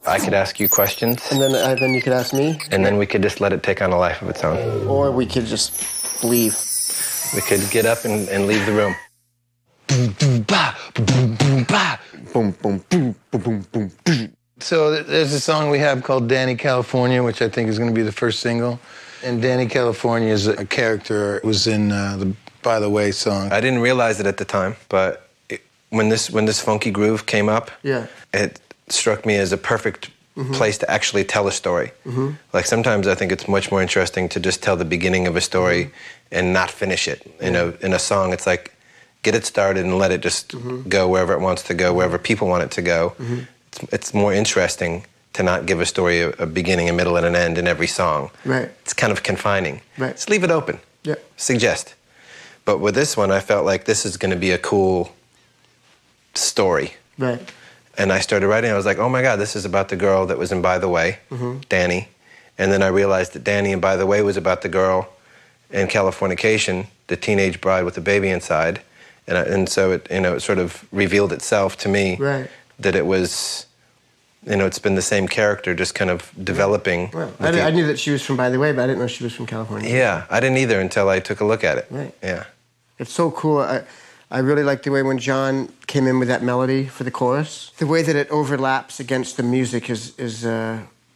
I could ask you questions. And then you could ask me? And then we could just let it take on a life of its own. Or we could just leave. We could get up and leave the room. Boom, boom, ba, boom, boom, ba. Boom, boom, boom, boom, boom, boom. So there's a song we have called Dani, California, which I think is going to be the first single. And Dani, California is a character. It was in the By the Way song. I didn't realize it at the time, but when this funky groove came up, it struck me as a perfect place to actually tell a story. Like sometimes I think it's much more interesting to just tell the beginning of a story and not finish it. In a song, it's like get it started and let it just go wherever it wants to go, wherever people want it to go. It's more interesting to not give a story a beginning, a middle, and an end in every song. Right. It's kind of confining. Right. Just leave it open. Yeah. Suggest. But with this one, I felt like this is going to be a cool story. Right. And I started writing. I was like, oh my God, this is about the girl that was in By the Way, Dani. And then I realized that Dani in By the Way was about the girl in Californication, the teenage bride with the baby inside. And so it sort of revealed itself to me that it was, it's been the same character, just kind of developing. Well, I knew that she was from By the Way, but I didn't know she was from California. Yeah, I didn't either until I took a look at it. Right. Yeah. It's so cool. I really like the way when John came in with that melody for the chorus. The way that it overlaps against the music is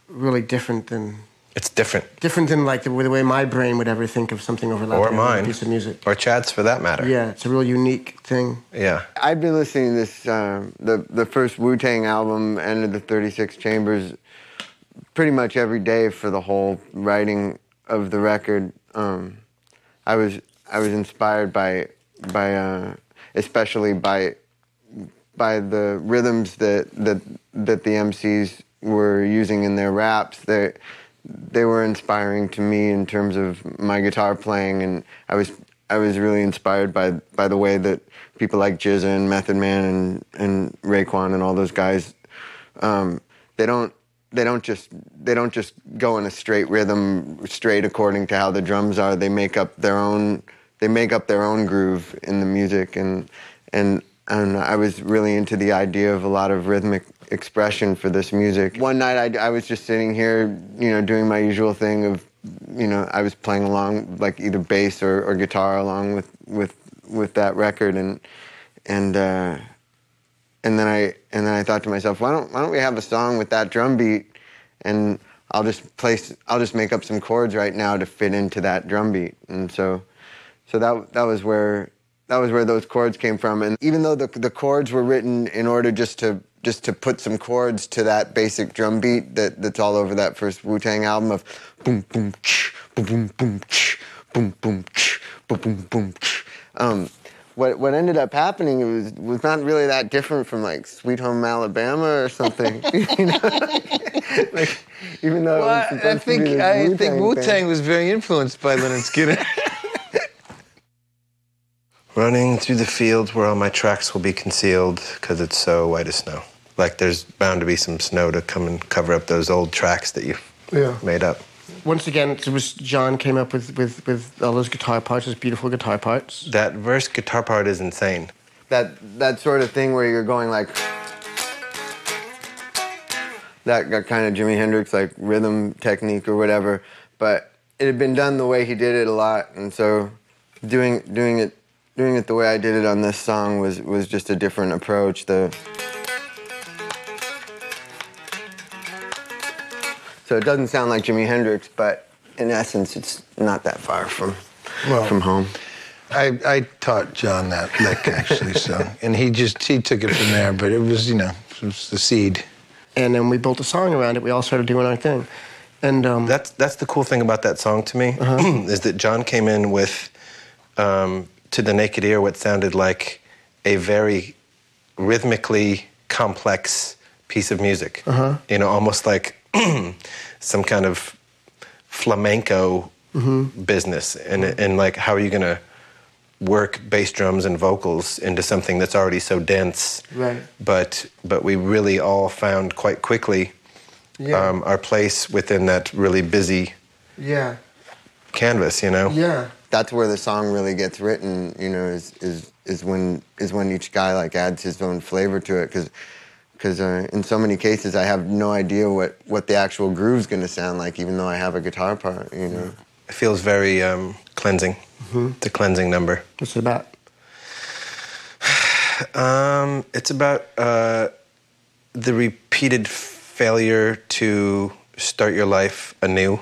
really different than... It's different. Different than like the way my brain would ever think of something overlapping with a piece of music. Or Chad's for that matter. Yeah, it's a real unique thing. Yeah. I've been listening to this, the first Wu-Tang album, End of the 36 Chambers, pretty much every day for the whole writing of the record. I was inspired by especially by the rhythms that the MCs were using in their raps. They were inspiring to me in terms of my guitar playing, and I was really inspired by the way that people like Jizza and Method Man and Raekwon and all those guys, they don't just go in a straight rhythm, straight according to how the drums are. They make up their own groove in the music, and I was really into the idea of a lot of rhythmic expression for this music. One night I was just sitting here, doing my usual thing of, I was playing along, like either bass or guitar along with that record, and then I thought to myself, why don't we have a song with that drum beat, and I'll just make up some chords right now to fit into that drum beat, and so that was where those chords came from. And even though the chords were written in order just to put some chords to that basic drum beat that's all over that first Wu-Tang album of boom boom ch, boom boom boom ch, boom boom ch, boom boom boom ch. What ended up happening was not really that different from like Sweet Home Alabama or something. Like, even though it was supposed to be this I think Wu-Tang thing. was very influenced by Lynyrd Skynyrd. Running through the fields where all my tracks will be concealed because it's so white as snow. Like there's bound to be some snow to come and cover up those old tracks that you made up. Once again, it was John came up with all those guitar parts, those beautiful guitar parts. That verse guitar part is insane. That sort of thing where you're going like that got kind of Jimi Hendrix like rhythm technique or whatever, but it had been done the way he did it a lot, and so doing it the way I did it on this song was just a different approach. So it doesn't sound like Jimi Hendrix, but in essence, it's not that far from home. I taught John that lick, actually, and he took it from there, but it was, it was the seed. And then we built a song around it. We all started doing our thing. And that's the cool thing about that song to me, is that John came in with, to the naked ear, what sounded like a very rhythmically complex piece of music. Almost like some kind of flamenco business. And like, how are you going to work bass drums and vocals into something that's already so dense? Right. But we really all found quite quickly our place within that really busy canvas, Yeah. That's where the song really gets written, is when each guy like adds his own flavor to it, because in so many cases I have no idea what the actual groove's going to sound like, even though I have a guitar part, you know. It feels very cleansing. It's a cleansing number. What's it about? It's about the repeated failure to start your life anew,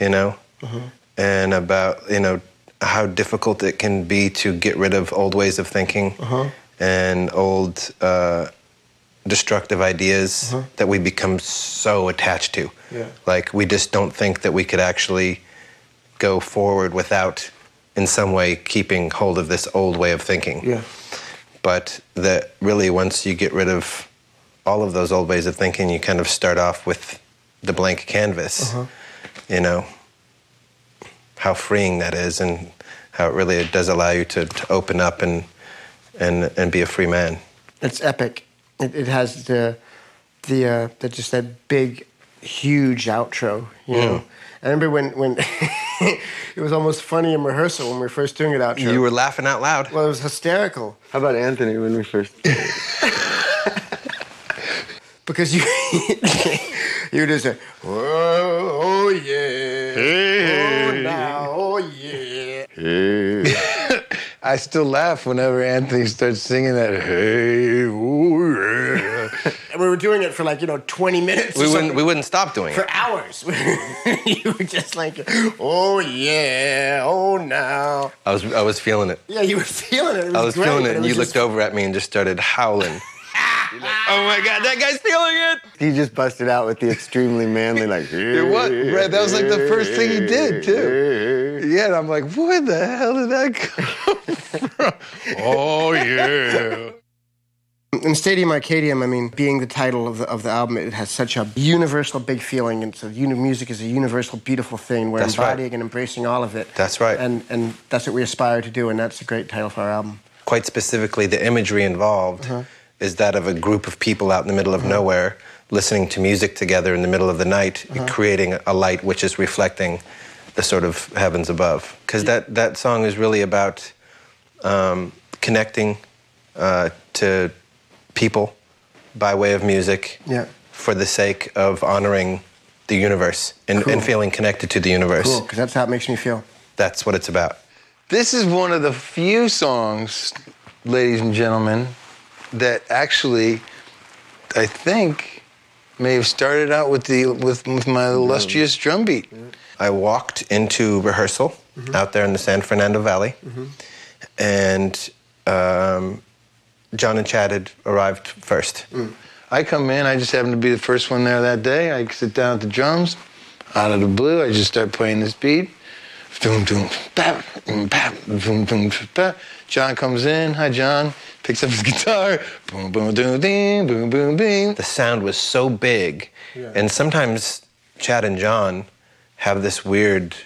you know, and about, you know, how difficult it can be to get rid of old ways of thinking and old destructive ideas that we become so attached to. Like, we just don't think that we could actually go forward without, in some way, keeping hold of this old way of thinking. But that really, once you get rid of all of those old ways of thinking, you kind of start off with the blank canvas. You know, how freeing that is, and how it really does allow you to open up and be a free man. It's epic. It has the just that big, huge outro, you know. I remember when it was almost funny in rehearsal when we were first doing it outro. You were laughing out loud. Well, it was hysterical. How about Anthony when we first did it? Because you just say, oh yeah, oh now, oh yeah. I still laugh whenever Anthony starts singing that, hey, oh yeah. And we were doing it for 20 minutes. We wouldn't stop doing it. For hours. You were just like, oh yeah, oh now. I was feeling it. Yeah, you were feeling it. I was great, feeling it, and you just... looked over at me and just started howling. Like, oh my God, that guy's feeling it! He just busted out with the extremely manly, like, it was, right, that was like the first thing he did, too. Yeah, and I'm like, where the hell did that come from? Oh, yeah. In Stadium Arcadium, I mean, being the title of the album, it has such a universal big feeling, and so music is a universal, beautiful thing. We're embodying and embracing all of it. That's right. And that's what we aspire to do, and that's a great title for our album. Quite specifically, the imagery involved is that of a group of people out in the middle of nowhere listening to music together in the middle of the night, creating a light which is reflecting the sort of heavens above. Because that song is really about connecting to people by way of music for the sake of honoring the universe and feeling connected to the universe. Cool, because that's how it makes me feel. That's what it's about. This is one of the few songs, ladies and gentlemen, that actually, I think, may have started out with my illustrious drum beat. I walked into rehearsal out there in the San Fernando Valley, and John and Chad had arrived first. I come in, I just happened to be the first one there that day. I sit down at the drums. Out of the blue, I just start playing this beat. John comes in. Hi, John. Picks up his guitar. Boom, boom, boom, ding, boom, boom, bing. The sound was so big, and sometimes Chad and John have this weird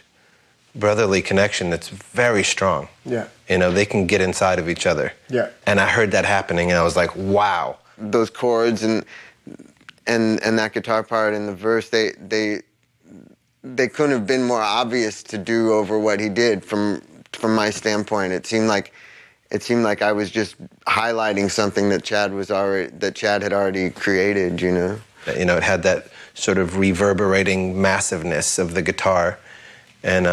brotherly connection that's very strong. You know, they can get inside of each other. And I heard that happening, and I was like, wow. Those chords and that guitar part in the verse, they couldn't have been more obvious to do over what he did from my standpoint. It seemed like I was just highlighting something that Chad had already created, you know. You know, it had that sort of reverberating massiveness of the guitar, and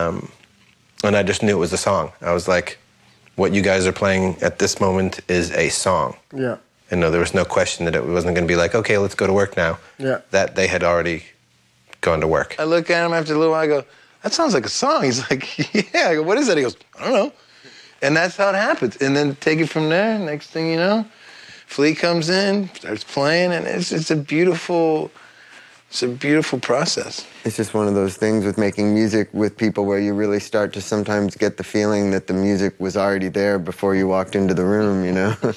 I just knew it was a song. I was like, what you guys are playing at this moment is a song. And no, there was no question that it wasn't going to be like, okay, let's go to work now. That they had already gone to work. I look at him after a little while, I go, that sounds like a song. He's like, yeah. I go, what is that? He goes, I don't know. And that's how it happens. And then take it from there. Next thing you know, Flea comes in, starts playing, and it's a beautiful process. It's just one of those things with making music with people where you really start to sometimes get the feeling that the music was already there before you walked into the room, you know? I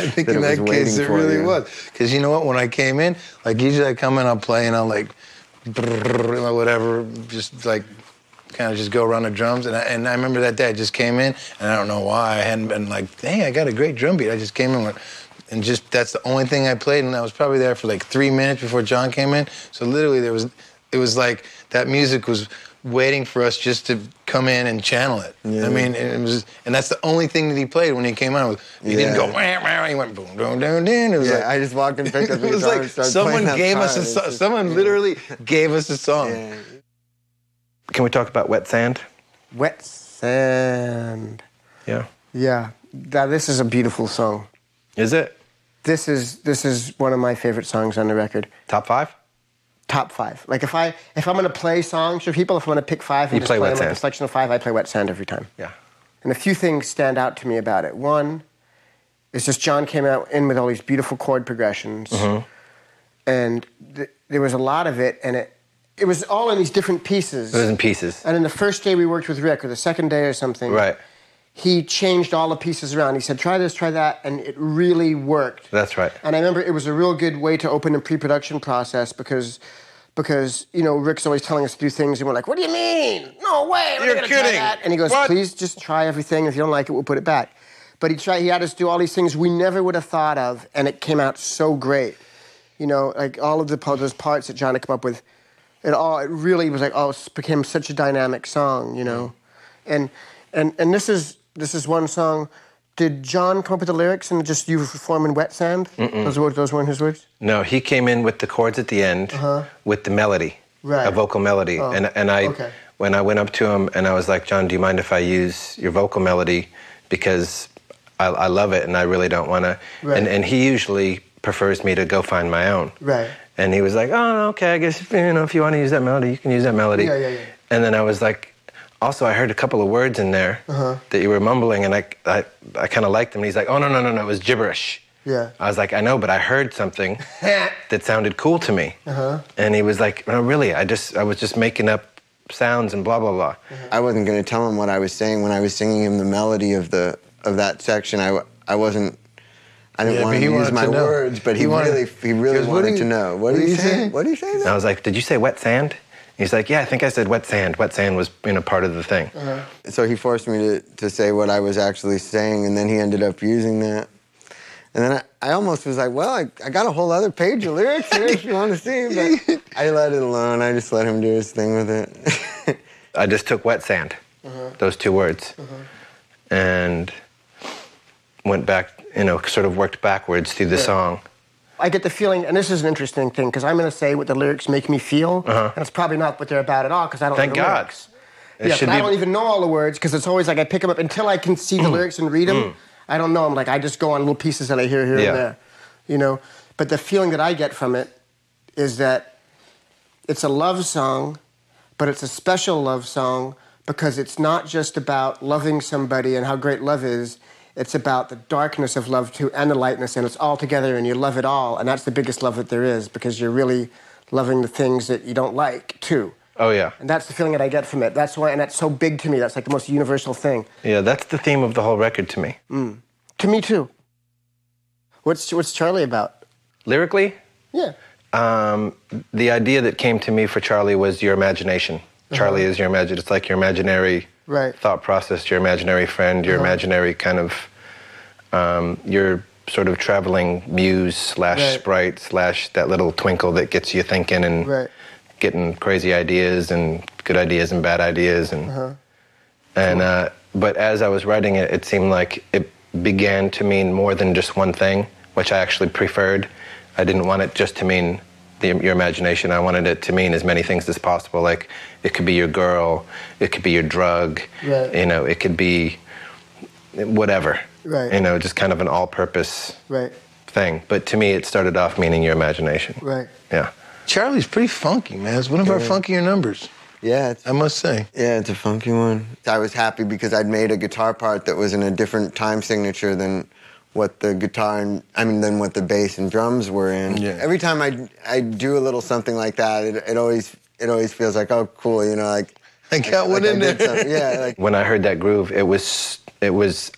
think in that case it really was. Because you know what, when I came in, like usually I come in, I'll play and I'll like, whatever, just like kind of just go around the drums. And I remember that day I just came in, and I don't know why I hadn't been like, hey, I got a great drum beat. I just came in with, and just that's the only thing I played, and I was probably there for like 3 minutes before John came in. So literally it was like that music was waiting for us just to come in and channel it. Yeah. I mean, it was, and that's the only thing that he played when he came out. He didn't go, wah, wah, he went boom, boom, boom, boom. It was like, I just walked and picked up the guitar and started someone playing gave that us a song. Someone literally gave us a song. Yeah. Can we talk about Wet Sand? Wet Sand. Yeah. Yeah. This is a beautiful song. Is it? This is one of my favorite songs on the record. Top 5? Top 5. Like if I'm gonna play songs for people, if I'm gonna pick 5 and you just play play Wet them like Sand. a selection of 5, I play Wet Sand every time. Yeah. And a few things stand out to me about it. One is just John came out in with all these beautiful chord progressions, and there was a lot of it, and it was all in these different pieces. It was in pieces. And then the first day we worked with Rick, or the second day or something, right, he changed all the pieces around. He said, try this, try that, and it really worked. That's right. And I remember it was a real good way to open the pre-production process because you know, Rick's always telling us to do things, and we're like, what do you mean? No way, we're You're gonna try kidding. that. And he goes, What? please just try everything. If you don't like it, we'll put it back. But he had us do all these things we never would have thought of, and it came out so great. You know, like all of those parts that John had come up with, it really was like, it became such a dynamic song, you know. And this is one song. Did John come up with the lyrics and just you perform in Wet Sand? Those weren't his words? No, he came in with the chords at the end with the melody, a vocal melody. Oh. And when I went up to him and I was like, John, do you mind if I use your vocal melody? Because I love it and I really don't want to. Right. And he usually prefers me to go find my own. Right. And he was like, oh, okay, I guess if you want to use that melody, you can use that melody. Yeah. And then I was like, also, I heard a couple of words in there that you were mumbling, and I kind of liked them. And he's like, oh, no, it was gibberish. Yeah. I was like, I know, but I heard something that sounded cool to me. And he was like, no, really, I was just making up sounds and blah, blah, blah. I wasn't going to tell him what I was saying when I was singing him the melody of that section. I didn't want to use my words, but he really wanted to know. What did he say? What did he say? And I was like, did you say wet sand? He's like, yeah, I think I said wet sand. Wet sand was part of the thing. So he forced me to say what I was actually saying, and then he ended up using that. And then I almost was like, well, I got a whole other page of lyrics here if you want to see. But I let it alone. I just let him do his thing with it. I just took wet sand, those 2 words, and went back, sort of worked backwards through the song. I get the feeling, and this is an interesting thing, because I'm going to say what the lyrics make me feel, and it's probably not what they're about at all, because I don't know the lyrics. Yeah, but I don't even know all the words, because it's always like I pick them up until I can see the lyrics and read them. I don't know them. Like, I just go on little pieces that I hear here and there, But the feeling that I get from it is that it's a love song, but it's a special love song because it's not just about loving somebody and how great love is. It's about the darkness of love, too, and the lightness, and it's all together, and you love it all, and that's the biggest love that there is, because you're really loving the things that you don't like, too. Oh, yeah. And that's the feeling that I get from it. That's why, and that's so big to me. That's like the most universal thing. Yeah, that's the theme of the whole record to me. To me, too. What's Charlie about? Lyrically? Yeah. The idea that came to me for Charlie was your imagination. Charlie is your imagination. It's like your imaginary thought process, your imaginary friend, your imaginary kind of, your sort of traveling muse / sprite / that little twinkle that gets you thinking and getting crazy ideas and good ideas and bad ideas. But as I was writing it, it seemed like it began to mean more than just one thing, which I actually preferred. I didn't want it just to mean your imagination. I wanted it to mean as many things as possible. Like, it could be your girl, it could be your drug, it could be whatever. Just kind of an all-purpose thing. But to me, it started off meaning your imagination. Yeah. Charlie's pretty funky, man. It's one of our funkier numbers. Yeah. I must say. Yeah, it's a funky one. I was happy because I'd made a guitar part that was in a different time signature than what the than what the bass and drums were in. Yeah. Every time I do a little something like that, it always feels like, oh, cool, like I got one in there. Yeah. When I heard that groove, it was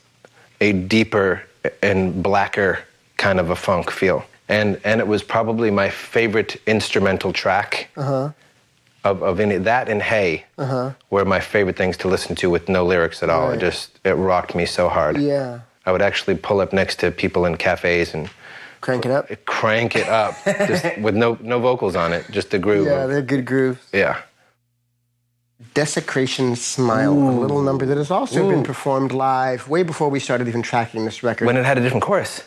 a deeper and blacker kind of a funk feel, and it was probably my favorite instrumental track. Of any that and Hey were my favorite things to listen to with no lyrics at all. It rocked me so hard. Yeah. I would actually pull up next to people in cafes and crank it up, just with no vocals on it, just the groove. Yeah, they're good grooves. Yeah. Desecration Smile, a little number that has also been performed live way before we started even tracking this record. When it had a different chorus.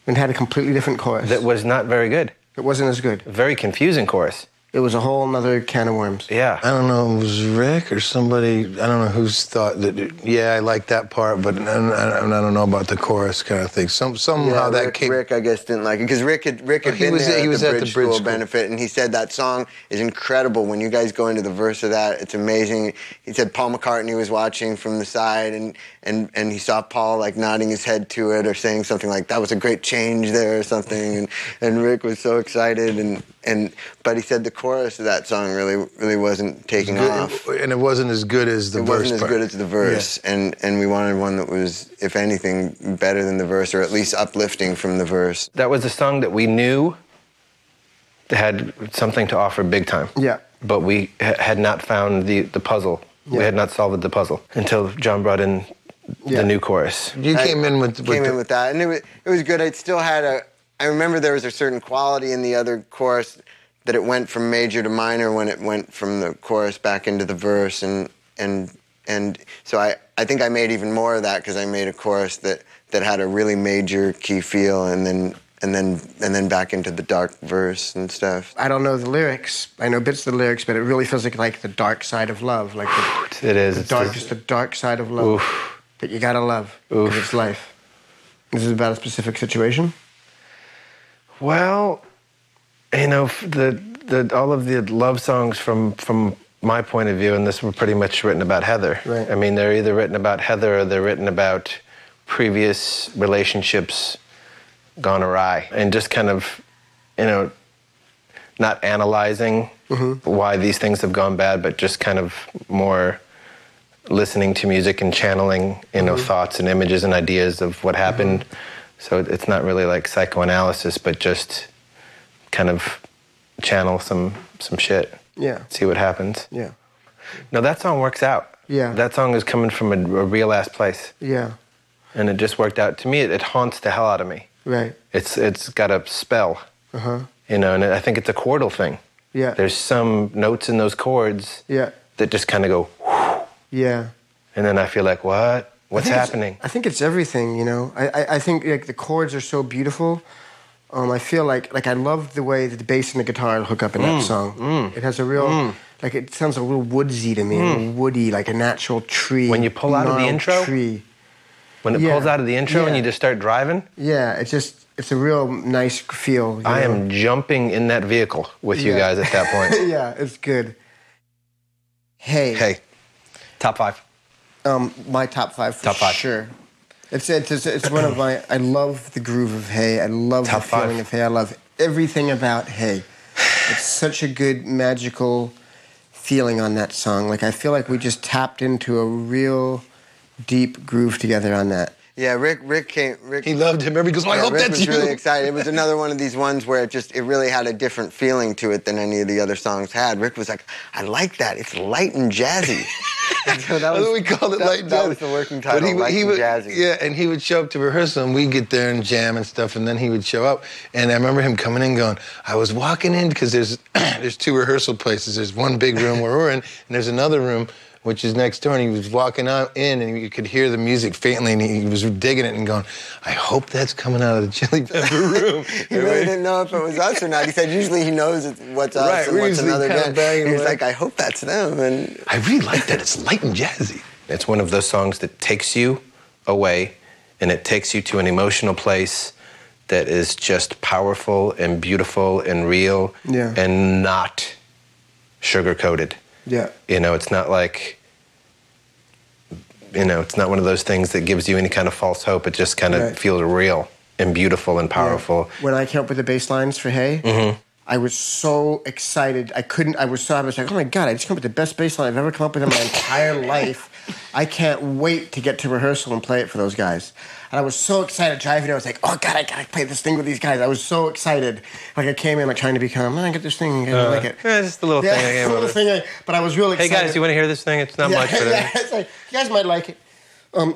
When it had a completely different chorus. That was not very good. It wasn't as good. Very confusing chorus. It was a whole nother can of worms. Yeah. I don't know, it was Rick or somebody, I don't know who's thought that, yeah, I like that part, but I don't know about the chorus kind of thing. Somehow that came... Rick, I guess, didn't like it, because Rick had been there at the Bridge School benefit, and he said that song is incredible. When you guys go into the verse of that, it's amazing. He said Paul McCartney was watching from the side, and he saw Paul, like, nodding his head to it or saying something like, that was a great change there or something, and Rick was so excited, but he said the chorus of that song really wasn't taking off. And it wasn't as good as the verse. It wasn't as good as the verse. Yeah. And we wanted one that was, if anything, better than the verse, or at least uplifting from the verse. That was a song that we knew had something to offer big time. Yeah. But we had not found the puzzle. Yeah. We had not solved the puzzle until John brought in the new chorus. You came in with that, and it was good. It still had I remember there was a certain quality in the other chorus, that it went from major to minor when it went from the chorus back into the verse, and so I think I made even more of that, because I made a chorus that had a really major key feel, and then back into the dark verse and stuff. I don't know the lyrics. I know bits of the lyrics, but it really feels like the dark side of love, like it is. Just the dark side of love that you gotta love, because it's life. This is about a specific situation. Well, you know, all of the love songs from my point of view, and this were pretty much written about Heather. Right. I mean, they're either written about Heather or they're written about previous relationships gone awry, and just kind of, you know, not analyzing why these things have gone bad, but just kind of more listening to music and channeling, you know, thoughts and images and ideas of what happened. So it's not really like psychoanalysis, but just kind of channel some shit. Yeah. See what happens. Yeah. No, that song works out. Yeah. That song is coming from a real-ass place. Yeah. And it just worked out. To me, it haunts the hell out of me. Right. It's got a spell. You know, and I think it's a chordal thing. Yeah. There's some notes in those chords that just kind of go, whoosh. Yeah. And then I feel like, what? What's happening? I think it's everything, you know. I think like the chords are so beautiful. I feel like I love the way that the bass and the guitar hook up in that song. It has a real, like it sounds a little woodsy to me, woody, like a natural tree. When you pull out of the intro? When it pulls out of the intro and you just start driving? Yeah, it's a real nice feel. I am jumping in that vehicle with you guys at that point. Yeah, it's good. Hey. Top 5. My top 5 for sure. It's one of my. I love the groove of Hey. I love the feeling of Hey. I love everything about Hey. It's such a good magical feeling on that song. Like I feel like we just tapped into a real deep groove together on that. Yeah, Rick he loved him. Everybody goes, I hope that's you. Rick was really excited. It was another one of these ones where it really had a different feeling to it than any of the other songs had. Rick was like, I like that. It's light and jazzy. So that was, we called it light and jazzy. That was the working title, light and jazzy. Yeah, and he would show up to rehearsal, and we'd get there and jam and stuff, and then he would show up. And I remember him coming in going, I was walking in, because there's 2 rehearsal places. There's one big room where we're in, and there's another room which is next door, and he was walking out in, and you could hear the music faintly, and he was digging it and going, I hope that's coming out of the Chili Pepper room. He really didn't know if it was us or not. He said usually he knows what's us and what's another band. He was like, I hope that's them. And I really like that. It's light and jazzy. It's one of those songs that takes you away, and it takes you to an emotional place that is just powerful and beautiful and real and not sugar-coated. Yeah. You know, it's not like, you know, it's not one of those things that gives you any kind of false hope. It just kind of feels real and beautiful and powerful. Yeah. When I came up with the bass lines for Hey, I was so excited. I was like, oh my God, I just came up with the best bass line I've ever come up with in my entire life. I can't wait to get to rehearsal and play it for those guys. And I was so excited driving. I was like, oh God, I gotta play this thing with these guys. I was so excited. Like I came in like trying to become, I get this thing, I like it. Yeah, just a little thing. A little thing. But I was really excited. Hey guys, you want to hear this thing? It's not much, but it's like, you guys might like it.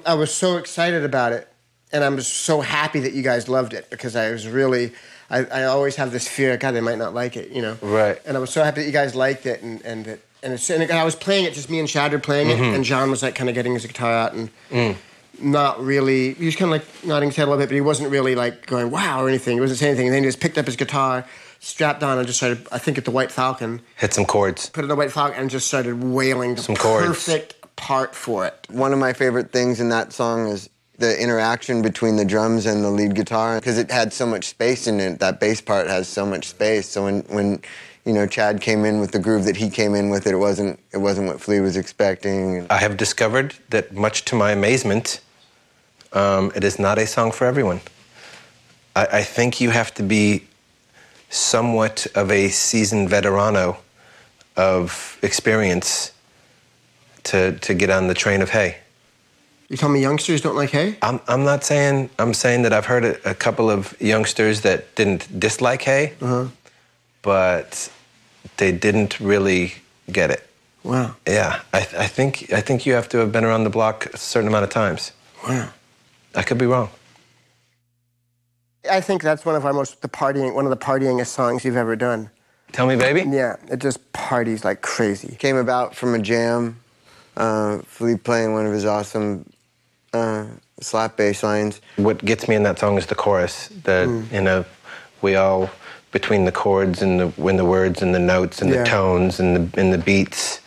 I was so excited about it, and I'm just so happy that you guys loved it, because I was really, I always have this fear, God, they might not like it, you know. Right. And I was so happy that you guys liked it, and that And I was playing it, just me and Chad were playing it, and John was like kind of getting his guitar out and not really, he was kind of like nodding his head a little bit, but he wasn't really like going, wow, or anything. He wasn't saying anything. And then he just picked up his guitar, strapped on, and just started, I think at the White Falcon. Hit some chords. Put it in the White Falcon and just started wailing the perfect part for it. One of my favorite things in that song is the interaction between the drums and the lead guitar, because it had so much space in it. That bass part has so much space. So when you know, Chad came in with the groove that he came in with, it wasn't what Flea was expecting. I have discovered that, much to my amazement, it is not a song for everyone. I think you have to be somewhat of a seasoned veterano of experience to get on the train of Hey. You tell me youngsters don't like Hey? I'm not saying, I'm saying that I've heard a couple of youngsters that didn't dislike Hey, but they didn't really get it. Wow. Yeah, I think you have to have been around the block a certain amount of times. Wow. I could be wrong. I think that's one of the partyingest songs you've ever done. Tell Me Baby? Yeah, it just parties like crazy. Came about from a jam, Flea playing one of his awesome slap bass lines. What gets me in that song is the chorus. You know, we all, between the chords and the words and the notes and the tones and the beats,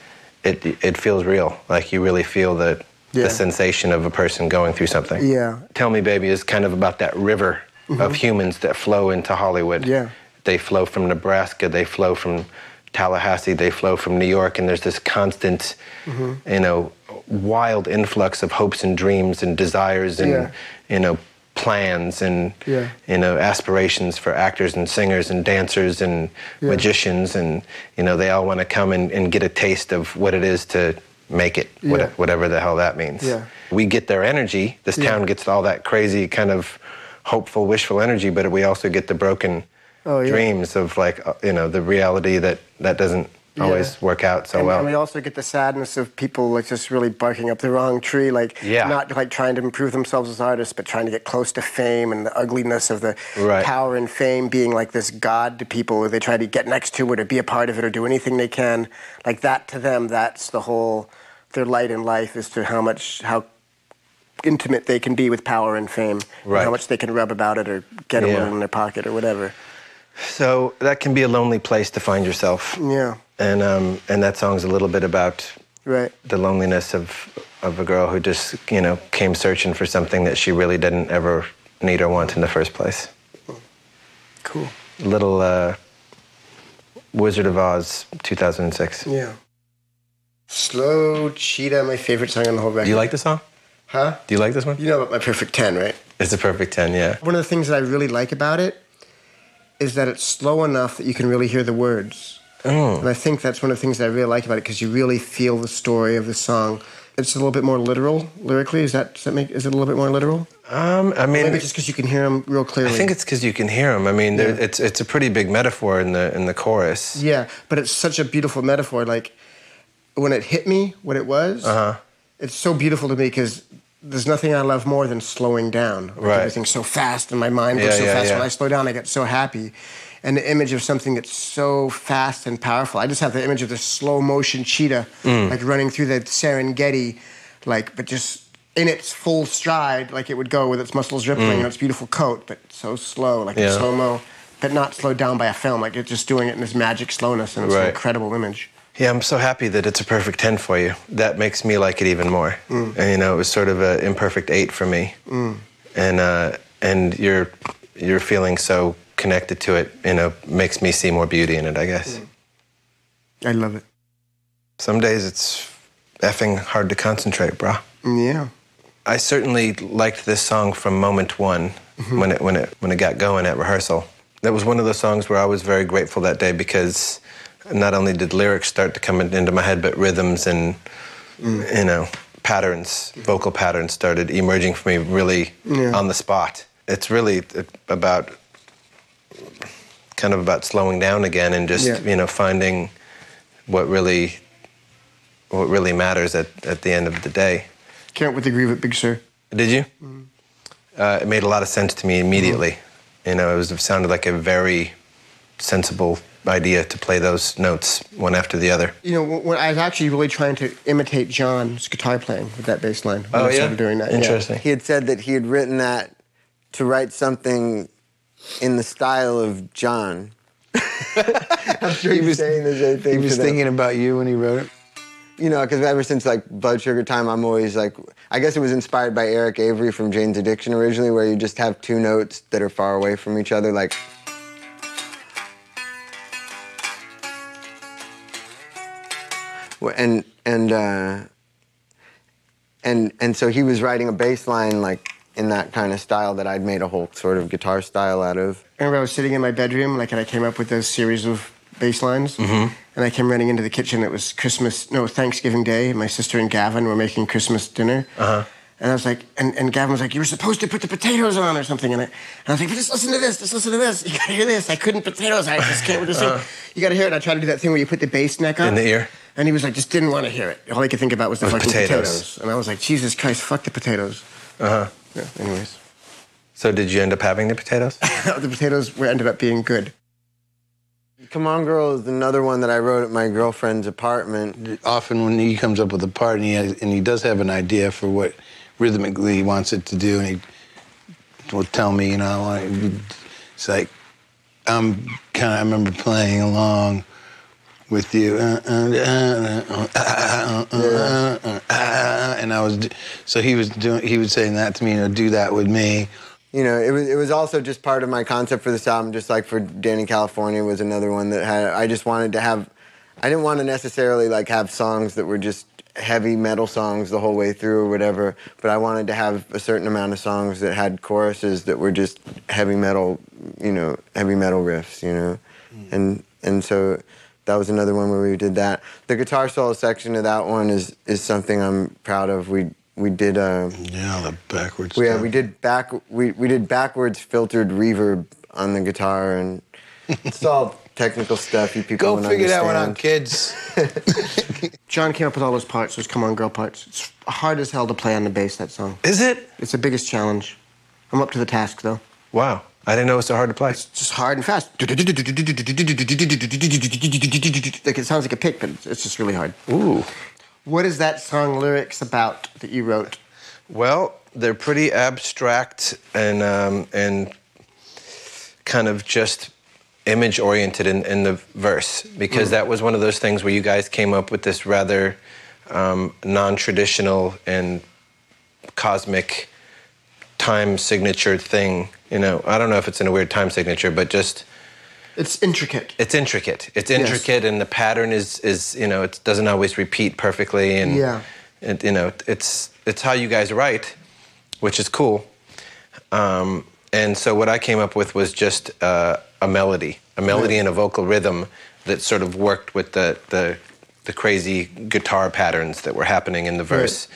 it feels real. Like you really feel the sensation of a person going through something. Yeah. Tell Me Baby is kind of about that river of humans that flow into Hollywood. Yeah. They flow from Nebraska, they flow from Tallahassee, they flow from New York, and there's this constant, you know, wild influx of hopes and dreams and desires and, you know, plans and, you know, aspirations for actors and singers and dancers and magicians, and, you know, they all want to come and get a taste of what it is to make it, whatever the hell that means. Yeah. We get their energy. This town gets all that crazy kind of hopeful, wishful energy, but we also get the broken dreams of, like, you know, the reality that doesn't always work out so well. And we also get the sadness of people like just really barking up the wrong tree, like not like trying to improve themselves as artists, but trying to get close to fame, and the ugliness of the power and fame being like this god to people, where they try to get next to it or be a part of it or do anything they can. Like that, to them, that's the whole, their light in life, is to how intimate they can be with power and fame, and how much they can rub about it or get a little in their pocket or whatever. So that can be a lonely place to find yourself. Yeah. And that song's a little bit about the loneliness of a girl who just, you know, came searching for something that she really didn't ever need or want in the first place. Cool. Little Wizard of Oz, 2006. Yeah. Slow Cheetah, my favorite song on the whole record. Do you like the song? Huh? Do you like this one? You know about my perfect 10, right? It's a perfect 10, yeah. One of the things that I really like about it is that it's slow enough that you can really hear the words. And I think that's one of the things that I really like about it, because you really feel the story of the song. It's a little bit more literal lyrically. Is it a little bit more literal? I mean, maybe just because you can hear them real clearly. I think it's because you can hear them. I mean, it's a pretty big metaphor in the chorus. Yeah, but it's such a beautiful metaphor. Like when it hit me, what it was, it's so beautiful to me, because there's nothing I love more than slowing down. Like everything's so fast, and my mind goes so fast. When I slow down, I get so happy. And the image of something that's so fast and powerful. I just have the image of this slow motion cheetah, like running through the Serengeti, like, but just in its full stride, like it would go with its muscles rippling and its beautiful coat, but so slow, like in slow-mo, but not slowed down by a film. Like it's just doing it in this magic slowness, and it's an incredible image. Yeah, I'm so happy that it's a perfect 10 for you. That makes me like it even more. And, you know, it was sort of an imperfect 8 for me. And you're feeling so connected to it, you know, makes me see more beauty in it, I guess. I love it. Some days it's effing hard to concentrate, brah. Yeah. I certainly liked this song from moment one, when it got going at rehearsal. That was one of those songs where I was very grateful that day, because not only did lyrics start to come into my head, but rhythms and, you know, patterns, vocal patterns started emerging for me really on the spot. It's really about slowing down again and just, you know, finding what really matters at the end of the day. Came up with the groove at Big Sur. Did you? It made a lot of sense to me immediately. You know, it sounded like a very sensible idea to play those notes one after the other? You know, when I was actually really trying to imitate John's guitar playing with that bass line. When I started doing that. Interesting. Yeah. He had said that he had written that to write something in the style of John. I'm sure he was saying the same thing. He was thinking about you when he wrote it? You know, because ever since, like, Blood Sugar Time, I'm always, like... I guess it was inspired by Eric Avery from Jane's Addiction originally, where you just have two notes that are far away from each other, like... And so he was writing a bass line, like, in that kind of style that I'd made a whole sort of guitar style out of. I remember I was sitting in my bedroom, like, and I came up with those series of bass lines. Mm-hmm. And I came running into the kitchen. It was Thanksgiving Day. My sister and Gavin were making Christmas dinner. Uh-huh. And I was like, and Gavin was like, you were supposed to put the potatoes on or something. And I was like, but just listen to this. You gotta hear this. I couldn't potatoes. I just can't with this. You gotta hear it. And I tried to do that thing where you put the bass neck up. In the ear. And he was like, just didn't want to hear it. All he could think about was the fucking potatoes. And I was like, Jesus Christ, fuck the potatoes. Uh-huh. Yeah, anyways. So did you end up having the potatoes? The potatoes ended up being good. Come On Girl is another one that I wrote at my girlfriend's apartment. Often when he comes up with a part and he does have an idea for what rhythmically he wants it to do, and he will tell me, you know, it's like, I remember playing along with you, and he was saying that to me, you know, do that with me. You know, it was also just part of my concept for this album, just like for Dani California was another one that I just wanted to have, I didn't want to necessarily like have songs that were just heavy metal songs the whole way through or whatever, but I wanted to have a certain amount of songs that had choruses that were just heavy metal, you know, heavy metal riffs, you know, and so that was another one where we did that. The guitar solo section of that one is something I'm proud of. We did the backwards. Yeah, we did backwards filtered reverb on the guitar, and it's all technical stuff. You people go figure that one out, kids. John came up with all those parts, those Come On Girl parts. It's hard as hell to play on the bass, that song. Is it? It's the biggest challenge. I'm up to the task, though. Wow. I didn't know it was so hard to play. It's just hard and fast. Like, it sounds like a pick, but it's just really hard. Ooh. What is that song lyrics about that you wrote? Well, they're pretty abstract and kind of just image-oriented in the verse, because that was one of those things where you guys came up with this rather non-traditional and cosmic time signature thing. You know, I don't know if it's in a weird time signature, but just... It's intricate. It's intricate, and the pattern is you know, it doesn't always repeat perfectly, and you know, it's how you guys write, which is cool. And so what I came up with was just a melody and a vocal rhythm that sort of worked with the crazy guitar patterns that were happening in the verse,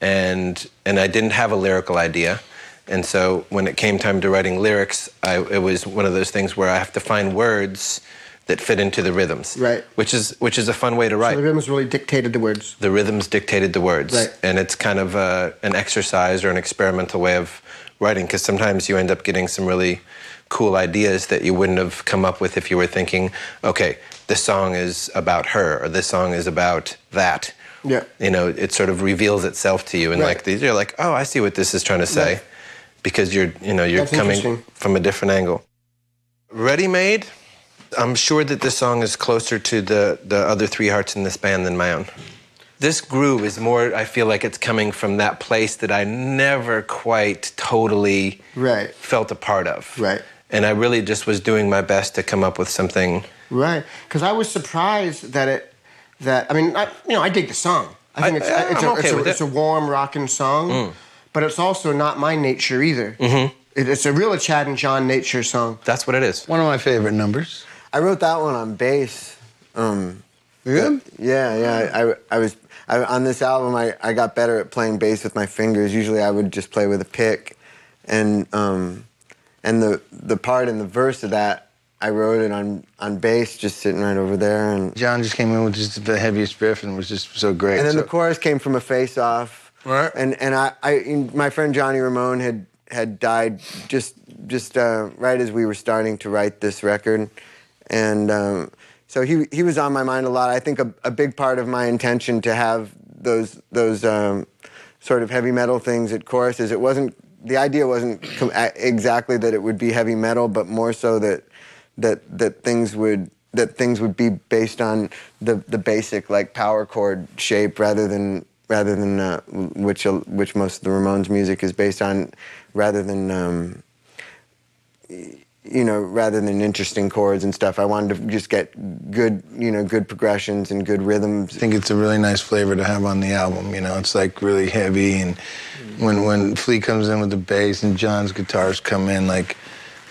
and I didn't have a lyrical idea. And so when it came time to writing lyrics, it was one of those things where I have to find words that fit into the rhythms. Right. Which is a fun way to write. So the rhythms really dictated the words. The rhythms dictated the words. Right. And it's kind of an exercise or an experimental way of writing, because sometimes you end up getting some really cool ideas that you wouldn't have come up with if you were thinking, okay, this song is about her, or this song is about that. Yeah. You know, it sort of reveals itself to you, and you're like, oh, I see what this is trying to say. Right. Because you're coming from a different angle. Readymade, I'm sure that this song is closer to the other three hearts in this band than my own. This groove is more, I feel like it's coming from that place that I never quite totally felt a part of. Right. And I really just was doing my best to come up with something. Right. Because I was surprised I dig the song. I think it's a warm, rocking song. But it's also not my nature either. Mm-hmm. It's a real Chad and John nature song. That's what it is. One of my favorite numbers. I wrote that one on bass. Good? Yeah. On this album, I got better at playing bass with my fingers. Usually I would just play with a pick. And the part in the verse of that, I wrote it on bass, just sitting right over there. And John just came in with just the heaviest riff and was just so great. And then the chorus came from a face-off. Right. And my friend Johnny Ramone had died just right as we were starting to write this record, And so he was on my mind a lot. I think a big part of my intention to have those sort of heavy metal things at choruses, the idea wasn't exactly that it would be heavy metal, but more so that things would be based on the basic like power chord shape rather than which most of the Ramones music is based on, rather than interesting chords and stuff. I wanted to just get good progressions and good rhythms. I think it's a really nice flavor to have on the album. It's like really heavy, and when Flea comes in with the bass and John's guitars come in, like,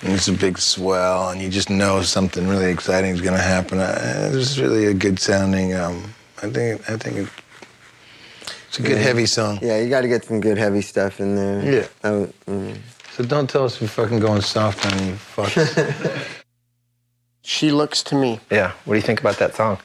and it's a big swell, and you just know something really exciting is going to happen. It's really a good sounding. I think it's a good heavy song. Yeah, you got to get some good heavy stuff in there. Yeah. So don't tell us we're fucking going soft on you, fucks. She Looks to Me. Yeah. What do you think about that song?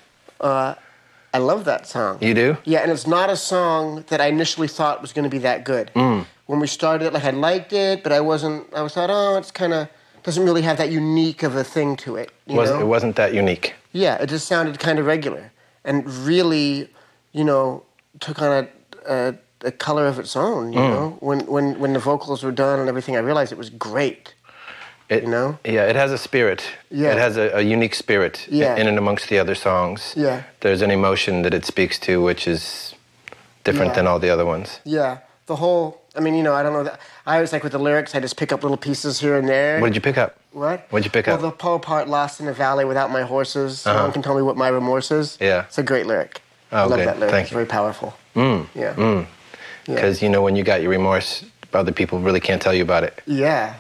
I love that song. You do? Yeah, and it's not a song that I initially thought was going to be that good. When we started it, like, I liked it, but I thought, oh, it's kind of, doesn't really have that unique of a thing to it. It wasn't that unique. Yeah, it just sounded kind of regular. And really, took on a color of its own, you know? When the vocals were done and everything, I realized it was great. Yeah, it has a spirit. Yeah. It has a unique spirit in and amongst the other songs. Yeah. There's an emotion that it speaks to which is different than all the other ones. Yeah. The whole, I don't know. I always, like, with the lyrics, I just pick up little pieces here and there. What did you pick up? What? What did you pick up? Well, the Poe part, lost in a valley without my horses. No one can tell me what my remorse is. Yeah. It's a great lyric. Oh, I love good. that lyric. Thank It's you. very powerful. Yeah. Because, when you got your remorse, other people really can't tell you about it. Yeah.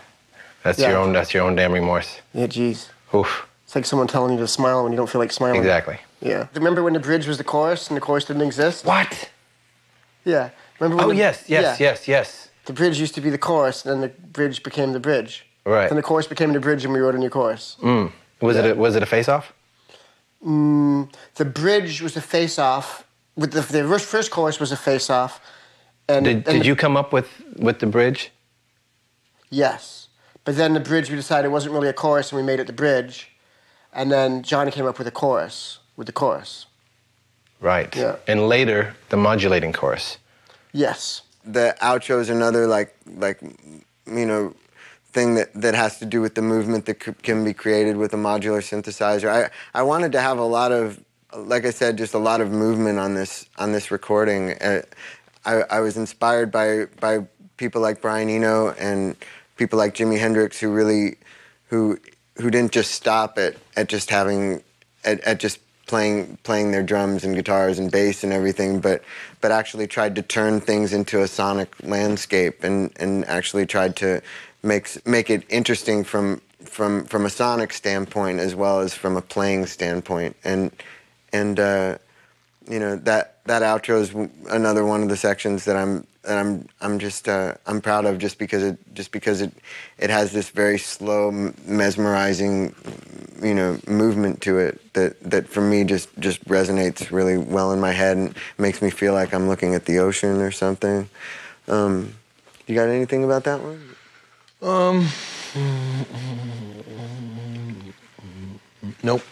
That's your own damn remorse. Yeah, geez. Oof. It's like someone telling you to smile when you don't feel like smiling. Exactly. Yeah. Remember when the bridge was the chorus and the chorus didn't exist? What? Yeah. Remember when yes. The bridge used to be the chorus, and then the bridge became the bridge. Right. Then the chorus became the bridge, and we wrote a new chorus. Was it a face-off? The bridge was a face-off. With the first chorus was a face-off. And did you come up with the bridge? Yes. But then the bridge, we decided it wasn't really a chorus, and we made it the bridge. And then Johnny came up with the chorus. Right. Yeah. And later, the modulating chorus. Yes. The outro is another thing that has to do with the movement that can be created with a modular synthesizer. I wanted to have a lot of, like I said, just a lot of movement on this recording. I was inspired by people like Brian Eno and people like Jimi Hendrix who didn't just stop at just having at just playing their drums and guitars and bass and everything, but actually tried to turn things into a sonic landscape and actually tried to make it interesting from a sonic standpoint as well as from a playing standpoint. And that outro is another one of the sections that I'm proud of just because it has this very slow, mesmerizing, movement to it that for me just resonates really well in my head and makes me feel like I'm looking at the ocean or something. You got anything about that one? 'Nope.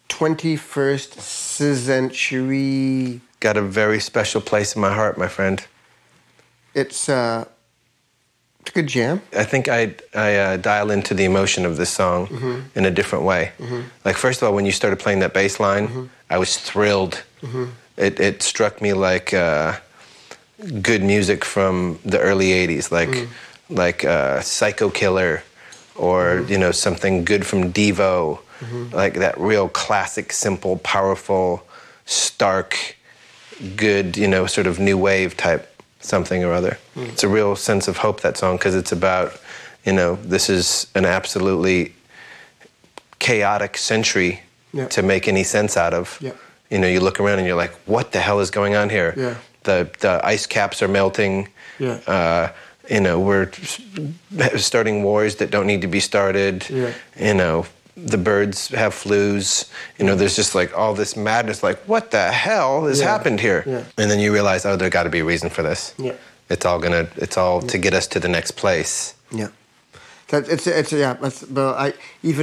21st century. Got a very special place in my heart, my friend. It's a good jam. I think I dial into the emotion of this song in a different way. Like, first of all, when you started playing that bass line, I was thrilled. It struck me like good music from the early 80s, like Psycho Killer or, something good from Devo. Like that real classic, simple, powerful, stark, good, sort of new wave type something or other. It's a real sense of hope, that song, because it's about, this is an absolutely chaotic century to make any sense out of. Yeah. You look around and you're like, what the hell is going on here? Yeah. The ice caps are melting. Yeah. We're starting wars that don't need to be started. Yeah. The birds have flus. There's just like all this madness. Like, what the hell has happened here? Yeah. And then you realize, there got to be a reason for this. Yeah. It's all to get us to the next place. Yeah. Even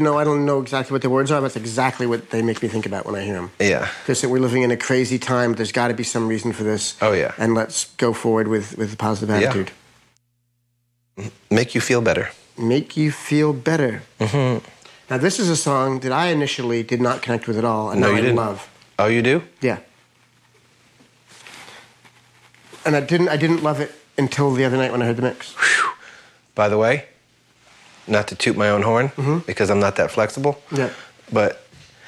though I don't know exactly what the words are, that's exactly what they make me think about when I hear them. Yeah. Because we're living in a crazy time. There's got to be some reason for this. Oh, yeah. And let's go forward with a positive attitude. Yeah. Make you feel better. Make you feel better. Mm-hmm. Now, this is a song that I initially did not connect with at all, and now I love. Oh, you do? Yeah. And I didn't love it until the other night when I heard the mix. Whew. By the way, not to toot my own horn, because I'm not that flexible, but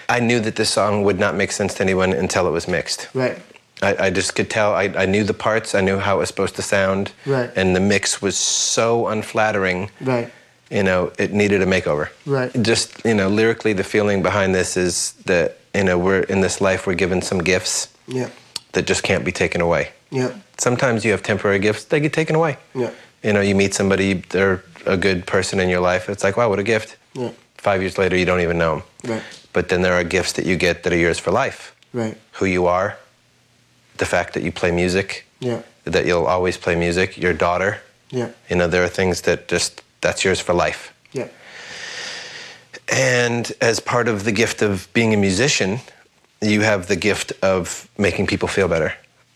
I knew that this song would not make sense to anyone until it was mixed. Right. I just could tell. I knew the parts. I knew how it was supposed to sound. Right. And the mix was so unflattering. Right. You know, it needed a makeover. Right. Just, you know, lyrically, the feeling behind this is that, you know, we're in this life, we're given some gifts that just can't be taken away. Yeah. Sometimes you have temporary gifts, they get taken away. Yeah. You know, you meet somebody, they're a good person in your life. It's like, wow, what a gift. Yeah. 5 years later, you don't even know them. Right. But then there are gifts that you get that are yours for life. Right. Who you are, the fact that you play music, that you'll always play music, your daughter. Yeah. You know, there are things that just, that's yours for life. Yeah. And as part of the gift of being a musician, you have the gift of making people feel better.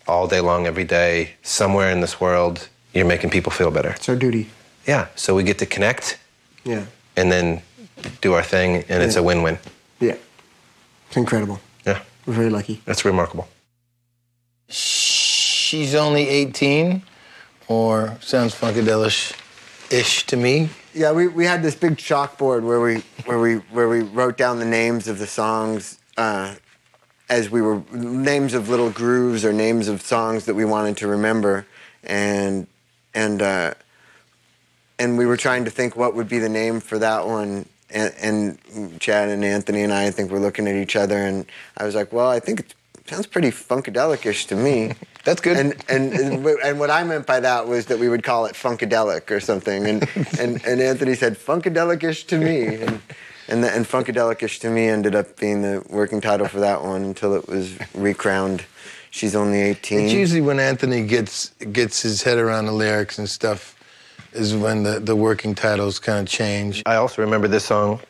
All day long, every day, somewhere in this world, you're making people feel better. It's our duty. Yeah, so we get to connect. Yeah. And then do our thing, and it's a win-win. Yeah. It's incredible. Yeah. We're very lucky. That's remarkable. She's only 18, or sounds funkadelic-ish to me. Yeah, we had this big chalkboard where we wrote down the names of the songs as we were names of little grooves or names of songs that we wanted to remember, and we were trying to think what would be the name for that one. And Chad and Anthony and I think we're looking at each other, and I was like, well, I think it sounds pretty funkadelic-ish to me. That's good. And what I meant by that was that we would call it Funkadelic or something. And Anthony said Funkadelic-ish to me. And Funkadelic-ish to me ended up being the working title for that one until it was recrowned She's Only 18. It's usually when Anthony gets his head around the lyrics and stuff is when the working titles kind of change. I also remember this song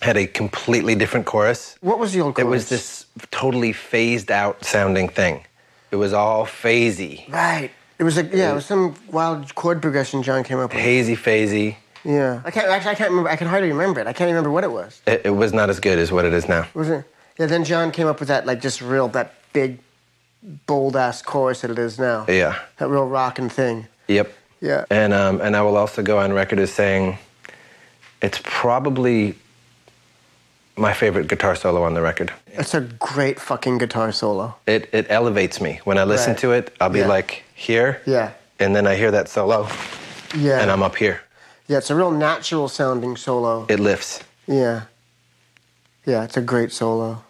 had a completely different chorus. What was the old chorus? It was this totally phased out sounding thing. It was all phasey. Right. It was it was some wild chord progression John came up with. Hazy, phasey. Yeah. I can't remember. I can hardly remember it. I can't remember what it was. It was not as good as what it is now. Was it? Yeah, then John came up with that, like, just that big, bold-ass chorus that it is now. Yeah. That real rockin' thing. Yep. Yeah. And I will also go on record as saying it's probably my favorite guitar solo on the record. It's a great fucking guitar solo. It elevates me. When I listen to it, I'll be like, here. Yeah. And then I hear that solo. Yeah. And I'm up here. Yeah, it's a real natural sounding solo. It lifts. Yeah. Yeah, it's a great solo.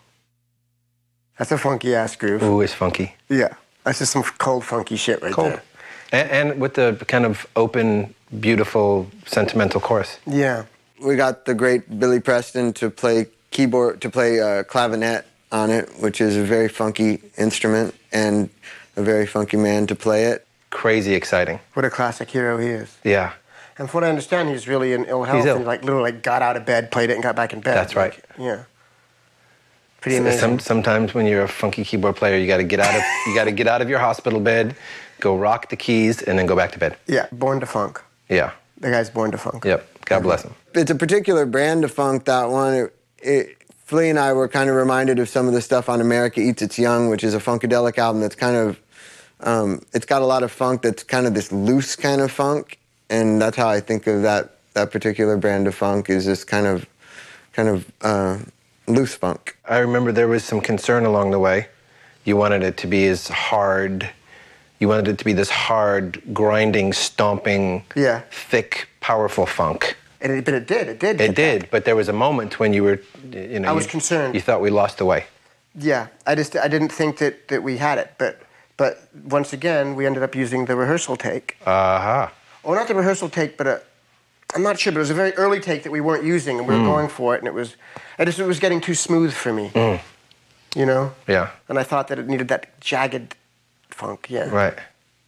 That's a funky ass groove. Ooh, it's funky. Yeah. That's just some cold funky shit right there. And with the kind of open, beautiful, sentimental chorus. Yeah. We got the great Billy Preston to play clavinet on it, which is a very funky instrument, and a very funky man to play it. Crazy exciting. What a classic hero he is. Yeah. And from what I understand, he's really in ill health. He's ill. And literally got out of bed, played it, and got back in bed. That's right. Yeah. Pretty amazing. Sometimes when you're a funky keyboard player, you got to get out of your hospital bed, go rock the keys, and then go back to bed. Yeah. Born to funk. Yeah. The guy's born to funk. Yep. God bless him. It's a particular brand of funk, that one. Flea and I were kind of reminded of some of the stuff on America Eats Its Young, which is a funkadelic album that's kind of, it's got a lot of funk that's kind of this loose kind of funk, and that's how I think of that particular brand of funk, is this kind of loose funk. I remember there was some concern along the way. You wanted it to be as hard. You wanted it to be this hard, grinding, stomping, thick, powerful funk. But it did. It did. But there was a moment when you were, I was concerned. You thought we lost the way. Yeah, I didn't think that we had it. But once again, we ended up using the rehearsal take. Uh-huh. Or not the rehearsal take, but I'm not sure, but it was a very early take that we weren't using, and we were going for it, and it was getting too smooth for me. You know? Yeah. And I thought that it needed that jagged funk, yeah. Right.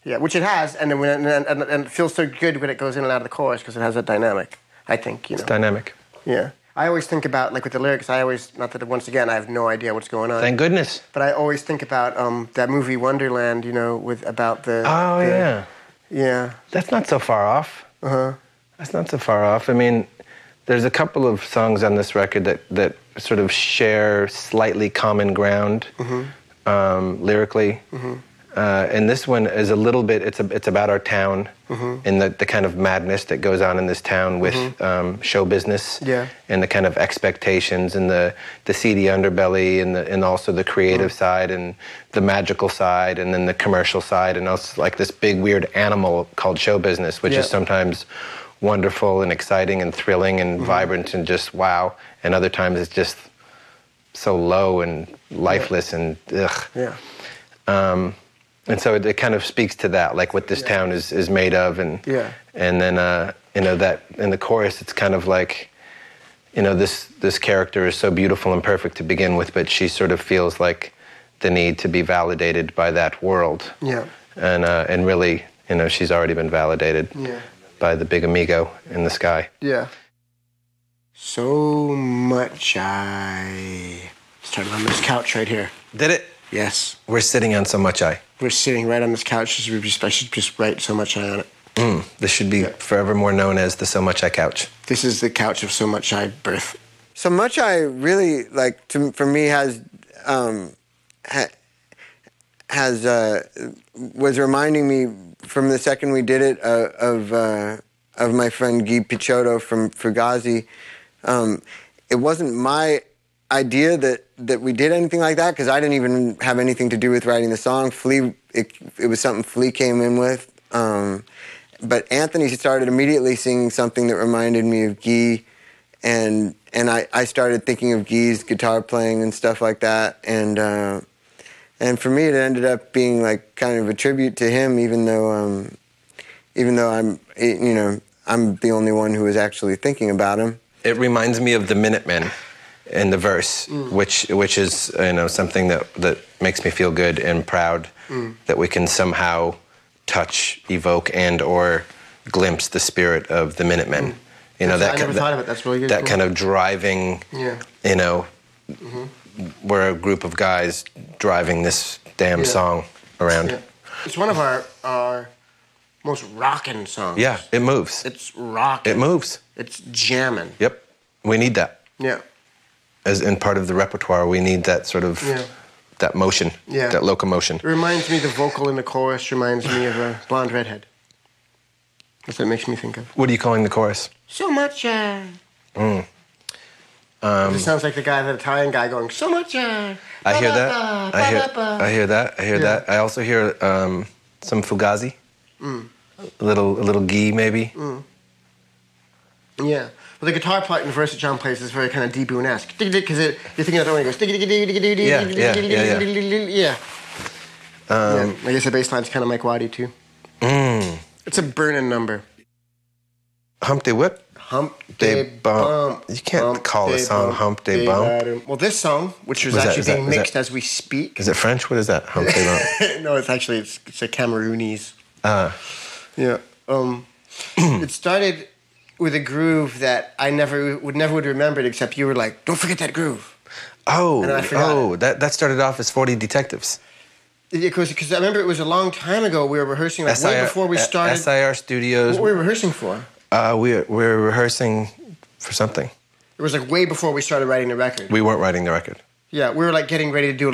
Yeah, which it has, and it feels so good when it goes in and out of the chorus because it has that dynamic. I think, you know. It's dynamic. Yeah. I always think about, like with the lyrics, not that once again, I have no idea what's going on. Thank goodness. But I always think about that movie Wonderland, you know, about the... Oh, yeah. Yeah. That's not so far off. Uh-huh. That's not so far off. I mean, there's a couple of songs on this record that sort of share slightly common ground lyrically. And this one is a little bit, it's about our town and the kind of madness that goes on in this town with show business and the kind of expectations and the seedy underbelly and also the creative side and the magical side and then the commercial side and also like this big weird animal called show business, which is sometimes wonderful and exciting and thrilling and vibrant and just wow. And other times it's just so low and lifeless and ugh. Yeah. And so it kind of speaks to that, like what this town is made of, and then you know that in the chorus it's kind of like, you know, this character is so beautiful and perfect to begin with, but she sort of feels like the need to be validated by that world. Yeah. And really, you know, she's already been validated by the big amigo in the sky. Yeah. So much I started on this couch right here. Did it? Yes. We're sitting on So Much I. We're sitting right on this couch. I should just write So Much I on it. This should be forevermore known as the So Much I couch. This is the couch of So Much I birth. So Much I really, like, for me was reminding me from the second we did it of my friend Guy Picciotto from Fugazi. It wasn't my idea that we did anything like that because I didn't even have anything to do with writing the song. Flea, it was something Flea came in with. But Anthony started immediately singing something that reminded me of Guy, and I started thinking of Guy's guitar playing and stuff like that. And for me, it ended up being like kind of a tribute to him, even though I'm, you know, I'm the only one who was actually thinking about him. It reminds me of the Minutemen in the verse, which is, you know, something that makes me feel good and proud that we can somehow touch, evoke, and or glimpse the spirit of the Minutemen. You know, I never thought of it. That's really good. That kind of driving, you know, we're a group of guys driving this damn song around. Yeah. It's one of our most rockin' songs. Yeah, it moves. It's rockin'. It moves. It's jamming. Yep, we need that. Yeah. As in part of the repertoire, we need that sort of, that motion, that locomotion. It reminds me, the vocal in the chorus reminds me of a blonde redhead. That's what it makes me think of. What are you calling the chorus? So much, It sounds like the guy, the Italian guy going, so much, I hear that. I hear that. I also hear some Fugazi. A little Guy, maybe. Yeah. Well, the guitar part in the verse that John plays is very kind of D-Boone-esque. Because you're thinking of the one he goes... Yeah. I guess the bass line's kind of Mike Waddy, too. It's a burning number. Hump Day Whip? Hump Day Bump. You can't call a song Hump Day Bump. Well, this song, which was actually being mixed as we speak... Is it French? What is that, Hump Day Bump? No, it's actually it's a Cameroonese. Yeah. It started with a groove that I never would remember it, except you were like, don't forget that groove. That started off as 40 Detectives. Because I remember it was a long time ago. We were rehearsing, like way before we started. SIR Studios. What were we rehearsing for? We were rehearsing for something. It was like way before we started writing the record. We weren't writing the record. Yeah, we were like getting ready to do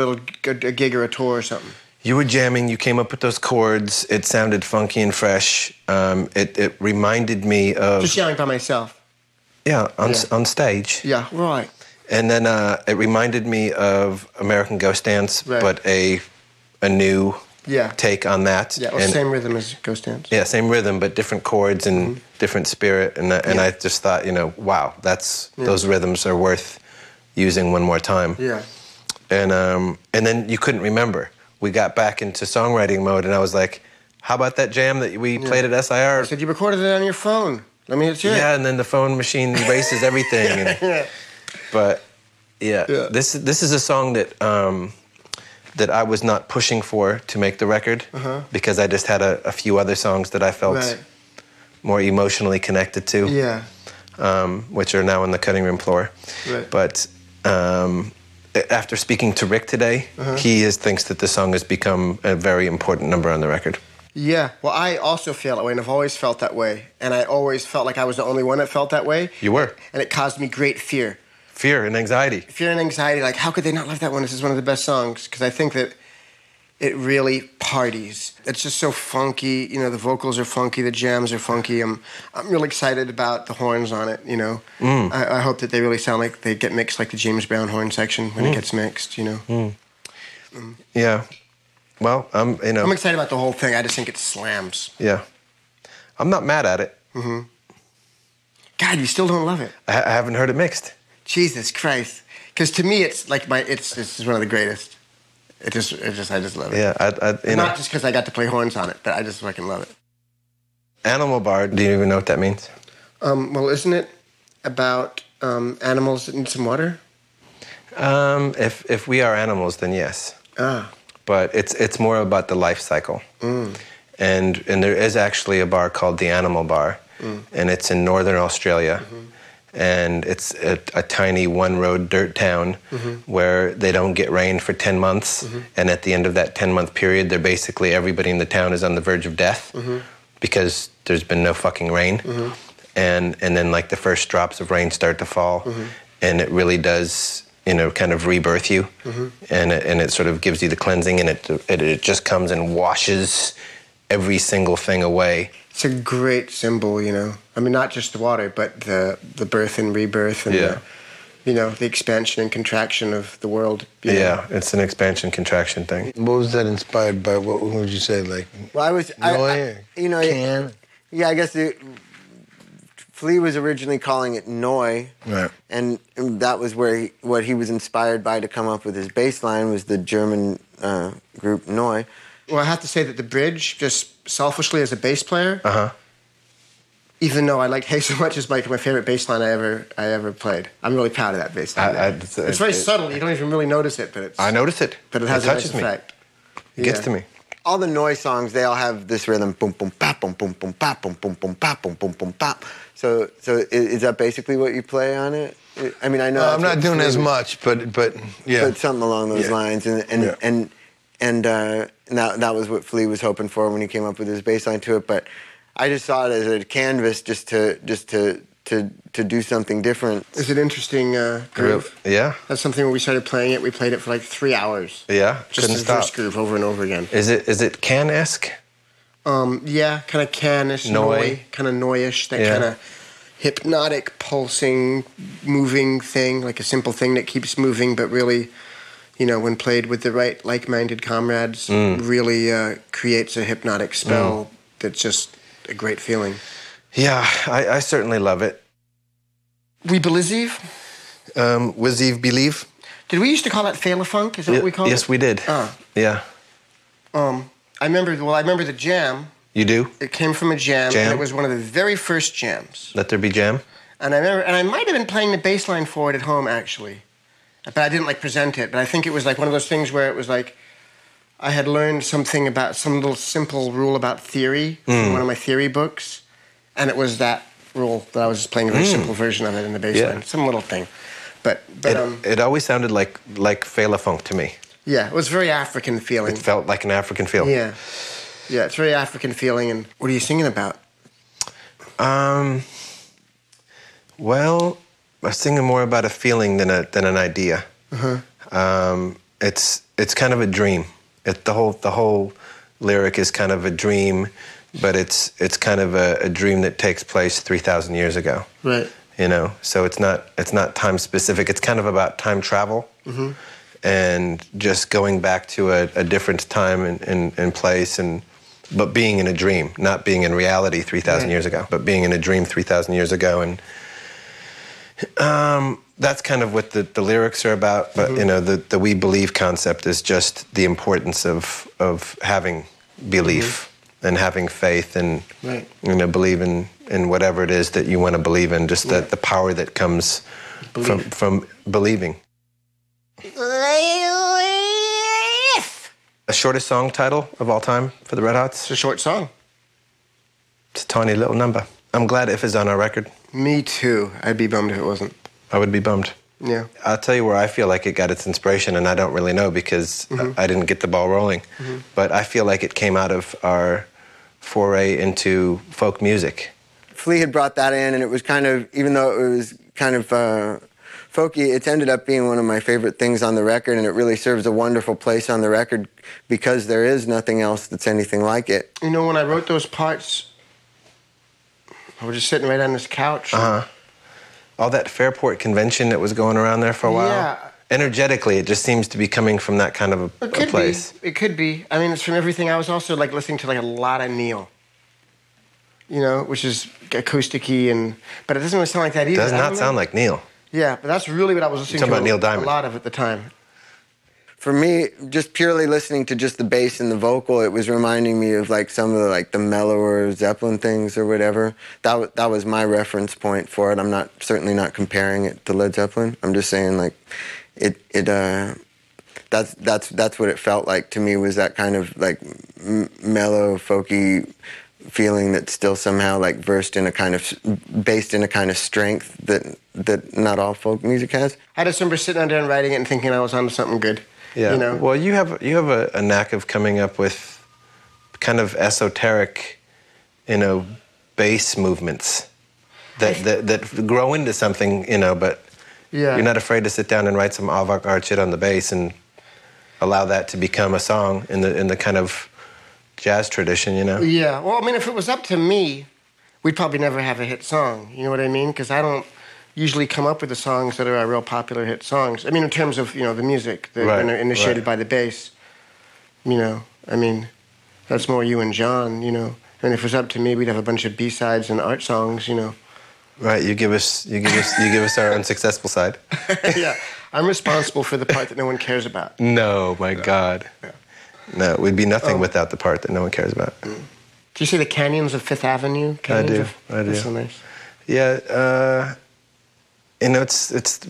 a gig or a tour or something. You were jamming, you came up with those chords, it sounded funky and fresh. It reminded me of... Just yelling by myself. Yeah, on stage. Yeah, right. And then it reminded me of American Ghost Dance, but a new take on that. Yeah, same rhythm as Ghost Dance. Yeah, same rhythm, but different chords and different spirit. And I just thought, you know, wow, those rhythms are worth using one more time. Yeah. And then you couldn't remember. We got back into songwriting mode, and I was like, how about that jam that we played at SIR? I said, you recorded it on your phone. Let me hear it. Yeah, and then the phone machine erases everything. But, this is a song that that I was not pushing for to make the record, because I just had a few other songs that I felt more emotionally connected to. Yeah. which are now on the cutting room floor. Right. But after speaking to Rick today, he thinks that the song has become a very important number on the record. Yeah, well, I also feel that way, and I've always felt that way. And I always felt like I was the only one that felt that way. You were. And it caused me great fear. Fear and anxiety. Fear and anxiety, like, how could they not love that one? This is one of the best songs. Because I think that it really parties. It's just so funky. You know, the vocals are funky, the jams are funky. I'm really excited about the horns on it, you know. I hope that they really sound like they get mixed like the James Brown horn section when it gets mixed, you know. Yeah. Well, I'm excited about the whole thing. I just think it slams. Yeah. I'm not mad at it. God, you still don't love it. I haven't heard it mixed. Jesus Christ. Because to me, it's like it's one of the greatest. I just love it. Yeah, Not just because I got to play horns on it, but I just fucking love it. Animal Bar, do you even know what that means? Well, isn't it about animals that need some water? If we are animals, then yes. But it's more about the life cycle. And there is actually a bar called the Animal Bar, and it's in northern Australia. And it's a tiny one-road dirt town where they don't get rain for 10 months. And at the end of that 10-month period, they're basically, everybody in the town is on the verge of death because there's been no fucking rain. And then like the first drops of rain start to fall, and it really does, you know, kind of rebirth you. And it sort of gives you the cleansing, and it just comes and washes every single thing away. It's a great symbol, you know. I mean, not just the water, but the birth and rebirth and the expansion and contraction of the world. Yeah, it's an expansion contraction thing. What was that inspired by? What would you say, like? Well, Can? Yeah, I guess Flea was originally calling it Noi, right? And that was what he was inspired by to come up with his bass line was the German group Noi. Well, I have to say that the bridge, just selfishly as a bass player, even though I liked Hey so much, is my favorite bass line I ever played. I'm really proud of that bass line. It's very subtle. You don't even really notice it, but I notice it. But it has a nice effect. It gets to me. All the Noi songs, they all have this rhythm, boom, boom, pop, boom, boom, boom, pop, boom, boom, boom, pop, boom, boom, boom, pop. So is that basically what you play on it? I mean, I know I'm not doing as much, but yeah, but something along those lines, and that was what Flea was hoping for when he came up with his bass line to it. But I just saw it as a canvas, just to do something different. It's an interesting groove. Yeah. That's something when we started playing it, we played it for like 3 hours. Yeah, just couldn't the stop. first groove over and over again. Is it can-esque? Yeah, kind of can-ish, kind of noi-ish, that kind of hypnotic, pulsing, moving thing, like a simple thing that keeps moving, but really, you know, when played with the right like-minded comrades, really creates a hypnotic spell that's just a great feeling. Yeah, I certainly love it. We believe? Wiziv believe? Did we used to call that Failafunk? Is that what we called it? Yes, we did. Yeah. I remember the jam. You do? It came from a jam, and it was one of the very first jams. Let There Be Jam? And I might have been playing the bass line for it at home, actually. But I didn't, present it. But I think it was, one of those things where it was, I had learned something about some little simple rule about theory from one of my theory books. And it was that rule that I was just playing a very simple version of it in the bass line. Some little thing. But it always sounded like Failafunk to me. Yeah, it was very African feeling. It felt like an African feel. Yeah. Yeah, it's very African feeling. And what are you singing about? Well, I'm singing more about a feeling than an idea. It's kind of a dream. The whole lyric is kind of a dream, but it's kind of a dream that takes place 3,000 years ago. Right. You know, so it's not time specific. It's kind of about time travel. And just going back to a different time and place, but being in a dream, not being in reality 3,000 years ago, but being in a dream 3,000 years ago. And that's kind of what the lyrics are about. But you know, the we believe concept is just the importance of having belief and having faith and you know, believe in whatever it is that you want to believe in. Just the power that comes from believing. The shortest song title of all time for the Red Hots? It's a short song. It's a tiny little number. I'm glad If is on our record. Me too. I'd be bummed if it wasn't. I would be bummed. Yeah. I'll tell you where I feel like it got its inspiration, and I don't really know because I didn't get the ball rolling. But I feel like it came out of our foray into folk music. Flea had brought that in, and it was kind of, even though it was kind of folky, it's ended up being one of my favorite things on the record, and it really serves a wonderful place on the record because there is nothing else that's anything like it. You know, when I wrote those parts, I was just sitting right on this couch. All that Fairport convention that was going around there for a while. Yeah. Energetically, it just seems to be coming from that kind of a place. It could be. I mean, it's from everything. I was also like listening to like a lot of Neil. You know, which is acousticy, but it doesn't really sound like that either. Does not sound like Neil. Yeah, but that's really what I was listening to about Neil Diamond. A lot of at the time. For me, just purely listening to just the bass and the vocal, it was reminding me of like some of the like the mellower Zeppelin things or whatever. That was my reference point for it. I'm certainly not comparing it to Led Zeppelin. I'm just saying like that's what it felt like to me, was that kind of like mellow, folky feeling that's still somehow like based in a kind of strength that not all folk music has. I just remember sitting down there and writing it and thinking I was onto something good. Yeah. You know? Well, you have a knack of coming up with kind of esoteric, bass movements that grow into something, but you're not afraid to sit down and write some avant-garde shit on the bass and allow that to become a song in the kind of jazz tradition, Yeah. Well, I mean, if it was up to me, we'd probably never have a hit song. You know what I mean? Because I don't usually come up with the songs that are real popular hit songs. I mean, in terms of, the music that are initiated by the bass. I mean, that's more you and John, And if it was up to me, we'd have a bunch of B-sides and art songs, Right, you give us our unsuccessful side. Yeah, I'm responsible for the part that no one cares about. No, my God. Yeah. No, we'd be nothing without the part that no one cares about. Do you see the canyons of Fifth Avenue? I do. That's so nice. Yeah, it's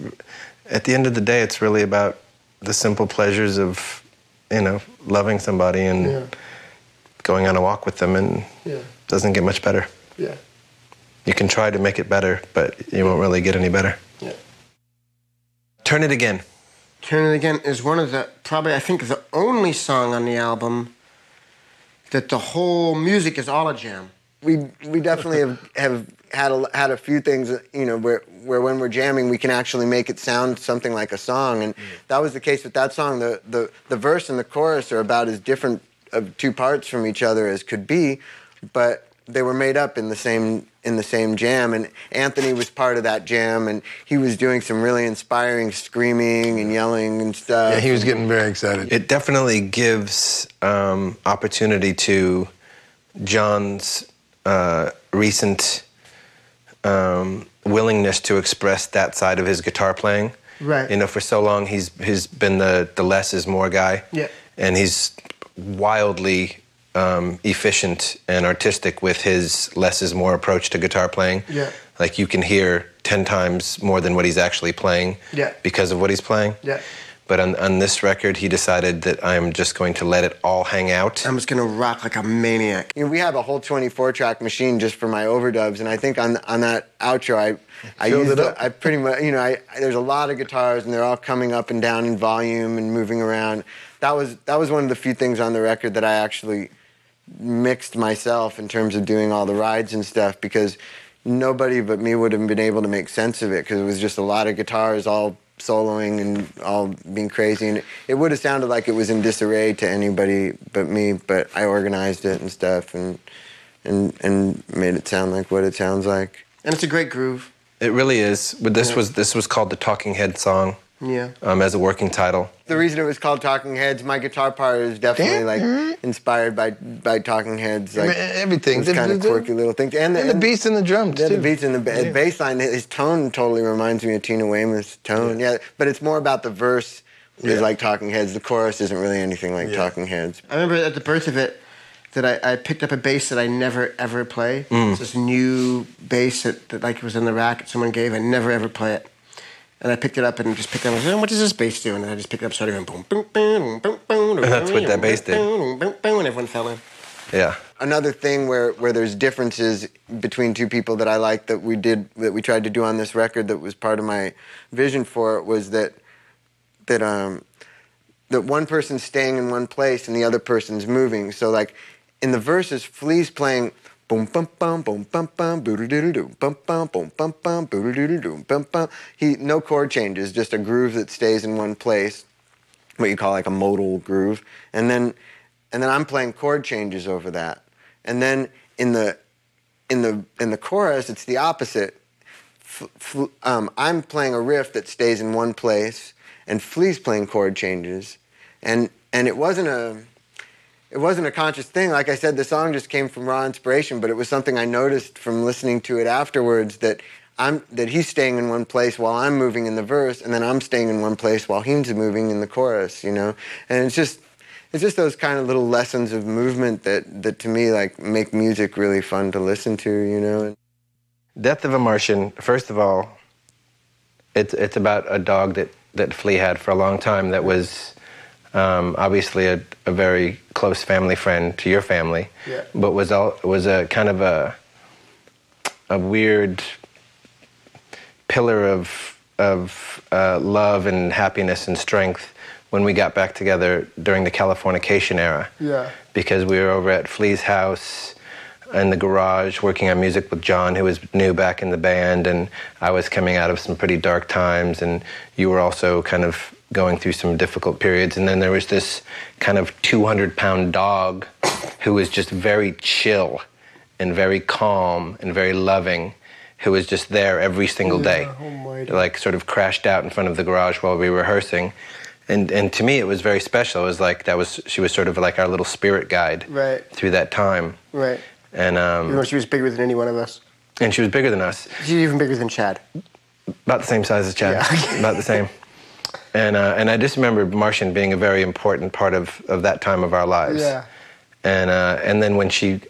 at the end of the day, it's really about the simple pleasures of, loving somebody and going on a walk with them, and it doesn't get much better. Yeah. You can try to make it better, but you won't really get any better. Yeah. Turn It Again. Turn It Again is one of I think the only song on the album that the whole music is all a jam. We definitely have had a few things, where when we're jamming, we can actually make it sound something like a song. And that was the case with that song. The verse and the chorus are about as different of two parts from each other as could be, but they were made up in the same jam, and Anthony was part of that jam, and he was doing some really inspiring screaming and yelling and stuff. Yeah, he was getting very excited. It definitely gives opportunity to John's recent willingness to express that side of his guitar playing. Right. For so long he's been the less is more guy. Yeah. And he's wildly efficient and artistic with his less is more approach to guitar playing. Yeah. Like you can hear 10 times more than what he's actually playing because of what he's playing. Yeah. But on this record, he decided that I'm just going to let it all hang out. I'm just going to rock like a maniac. We have a whole 24-track machine just for my overdubs, and I think on that outro, I used I pretty much, there's a lot of guitars, and they're all coming up and down in volume and moving around. That was one of the few things on the record that I actually mixed myself in terms of doing all the rides and stuff, because nobody but me would have been able to make sense of it, because it was just a lot of guitars all soloing and all being crazy, and it would have sounded like it was in disarray to anybody but me, but I organized it and stuff and made it sound like what it sounds like. And it's a great groove. It really is. But this was called the Talking Head song. Yeah. As a working title. The reason it was called Talking Heads, my guitar part is definitely inspired by Talking Heads. Like everything. Those kind of quirky little things. And the beats and the drums, too. The beats and the bass line. His tone totally reminds me of Tina Weymouth's tone. Yeah, but it's more about the verse is like Talking Heads. The chorus isn't really anything like Talking Heads. I remember at the birth of it that I picked up a bass that I never, ever play. It's this new bass that like was in the rack that someone gave. I never, ever play it. And I picked it up and just picked it up. I was like, what does this bass do? And I just picked it up, started going boom, boom, boom, boom, boom. And that's what that bass did. Boom, boom, boom, and everyone fell in. Yeah. another thing where there's differences between two people that I like that we tried to do on this record that was part of my vision for it was that one person's staying in one place and the other person's moving. So like in the verses, Flea's playing boom bum bum boom bum bum boo doo doo doo bum bum boom bum bum boo doo doo doo bum bum. No chord changes, just a groove that stays in one place, what you call like a modal groove, and then I'm playing chord changes over that, and then in the chorus it's the opposite. I'm playing a riff that stays in one place, and Flea's playing chord changes, and it wasn't a conscious thing. Like I said, the song just came from raw inspiration, but it was something I noticed from listening to it afterwards that he's staying in one place while I'm moving in the verse, and then I'm staying in one place while he's moving in the chorus, you know? And it's just those kind of little lessons of movement that to me like make music really fun to listen to, you know? Death of a Martian, first of all, it's about a dog that Flea had for a long time that was obviously a very close family friend to your family, yeah. But was a kind of a weird pillar of love and happiness and strength when we got back together during the Californication era. Yeah. Because we were over at Flea's house in the garage working on music with John, who was new back in the band, and I was coming out of some pretty dark times, and you were also kind of going through some difficult periods. And then there was this kind of 200-pound dog who was just very chill and very calm and very loving, who was just there every single day. Like sort of crashed out in front of the garage while we were rehearsing. And to me, it was very special. It was like she was sort of like our little spirit guide through that time. Right. And even though she was bigger than any one of us. And she was bigger than us. She's even bigger than Chad. About the same size as Chad. Yeah. About the same. And I just remember Martian being a very important part of that time of our lives. Yeah. And then when she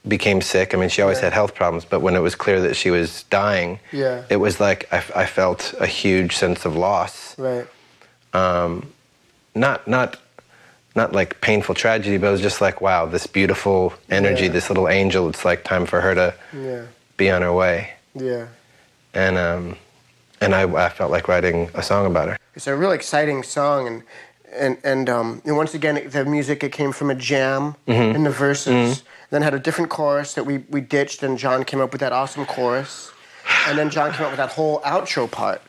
became sick, I mean, she always had health problems, but when it was clear that she was dying, it was like I felt a huge sense of loss. Right. Not like painful tragedy, but it was just like, wow, this beautiful energy, this little angel, it's like time for her to be on her way. Yeah. And I felt like writing a song about her. It's a really exciting song, and once again, the music, it came from a jam in the verses, then had a different chorus that we ditched, and John came up with that awesome chorus. And then John came up with that whole outro part,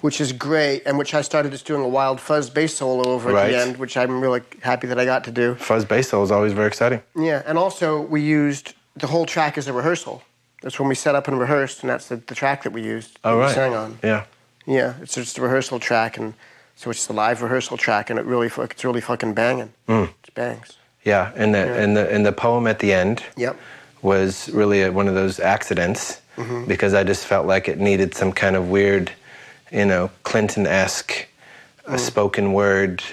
which is great, and which I started just doing a wild fuzz bass solo over at the end, which I'm really happy that I got to do. Fuzz bass solo is always very exciting. Yeah, and also we used the whole track as a rehearsal. That's when we set up and rehearsed, and that's the track that we used. Oh, right. We sang on. Yeah. Yeah, it's just a rehearsal track, and so it's the live rehearsal track, and it's really fucking banging. It bangs. Yeah, and the poem at the end was really one of those accidents. Because I just felt like it needed some kind of weird, Clinton-esque spoken word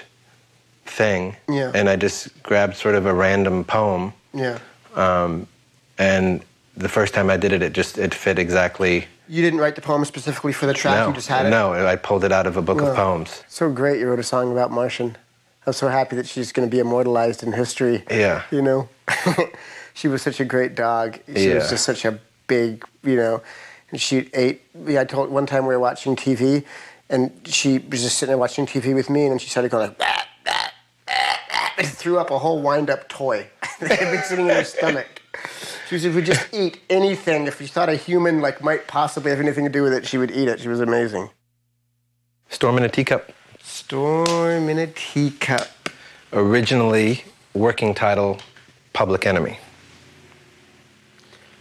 thing. Yeah. And I just grabbed sort of a random poem. Yeah. And the first time I did it, it fit exactly. You didn't write the poem specifically for the track? No, you just had it? No, I pulled it out of a book of poems. So great you wrote a song about Martian. I'm so happy that she's going to be immortalized in history. Yeah. She was such a great dog. She was just such a big, and she ate. I told one time we were watching TV, and she was just sitting there watching TV with me, and then she started going like, bah, bah, bah, bah, and threw up a whole wind-up toy that had been sitting in her stomach. She said, if we just eat anything, if you thought a human might possibly have anything to do with it, she would eat it. She was amazing. Storm in a Teacup. Storm in a Teacup. Originally, working title, Public Enemy.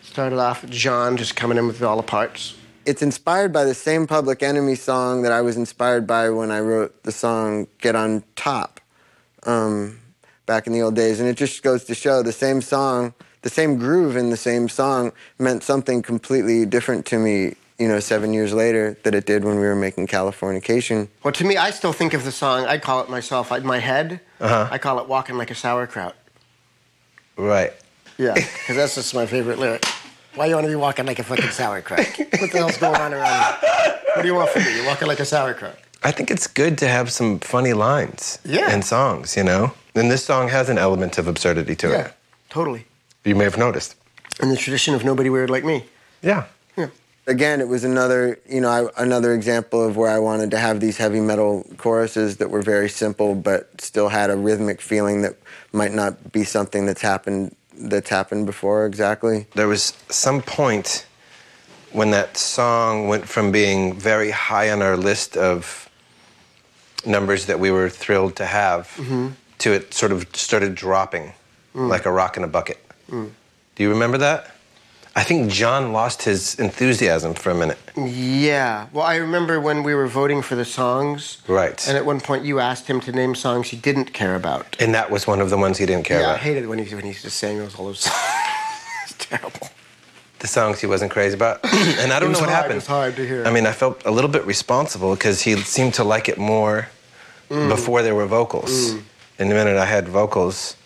Started off with John just coming in with all the parts. It's inspired by the same Public Enemy song that I was inspired by when I wrote the song Get on Top back in the old days. And it just goes to show the same song, the same groove in the same song meant something completely different to me, 7 years later that it did when we were making Californication. Well, to me, I still think of the song, I call it myself, in my head, I call it Walking Like a Sauerkraut. Right. Yeah, because that's just my favorite lyric. Why you want to be walking like a fucking sauerkraut? What the hell's going on around you? What do you want from me? You're walking like a sauerkraut. I think it's good to have some funny lines in songs, And this song has an element of absurdity to it. Yeah, totally. You may have noticed. In the tradition of Nobody Weird Like Me. Yeah. Again, it was another, another example of where I wanted to have these heavy metal choruses that were very simple, but still had a rhythmic feeling that might not be something that's happened before exactly. There was some point when that song went from being very high on our list of numbers that we were thrilled to have to it sort of started dropping like a rock in a bucket. Do you remember that? I think John lost his enthusiasm for a minute. Yeah. Well, I remember when we were voting for the songs. Right. And at one point you asked him to name songs he didn't care about. And that was one of the ones he didn't care about. Yeah, I hated when he just sang all those songs. It's terrible. The songs he wasn't crazy about. And I don't know what happened. It was hard to hear. I mean, I felt a little bit responsible because he seemed to like it more before there were vocals. And the minute I had vocals,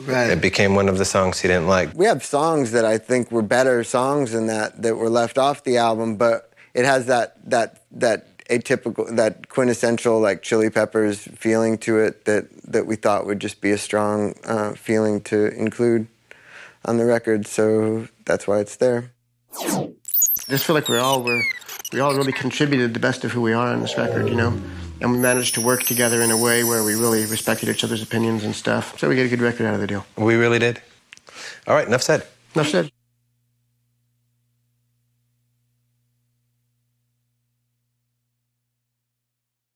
it became one of the songs he didn't like. We have songs that I think were better songs than that were left off the album, but it has that atypical, that quintessential like Chili Peppers feeling to it that we thought would just be a strong feeling to include on the record. So that's why it's there. I just feel like we all really contributed the best of who we are on this record, And we managed to work together in a way where we really respected each other's opinions and stuff. So we get a good record out of the deal. We really did. All right, enough said. Enough said.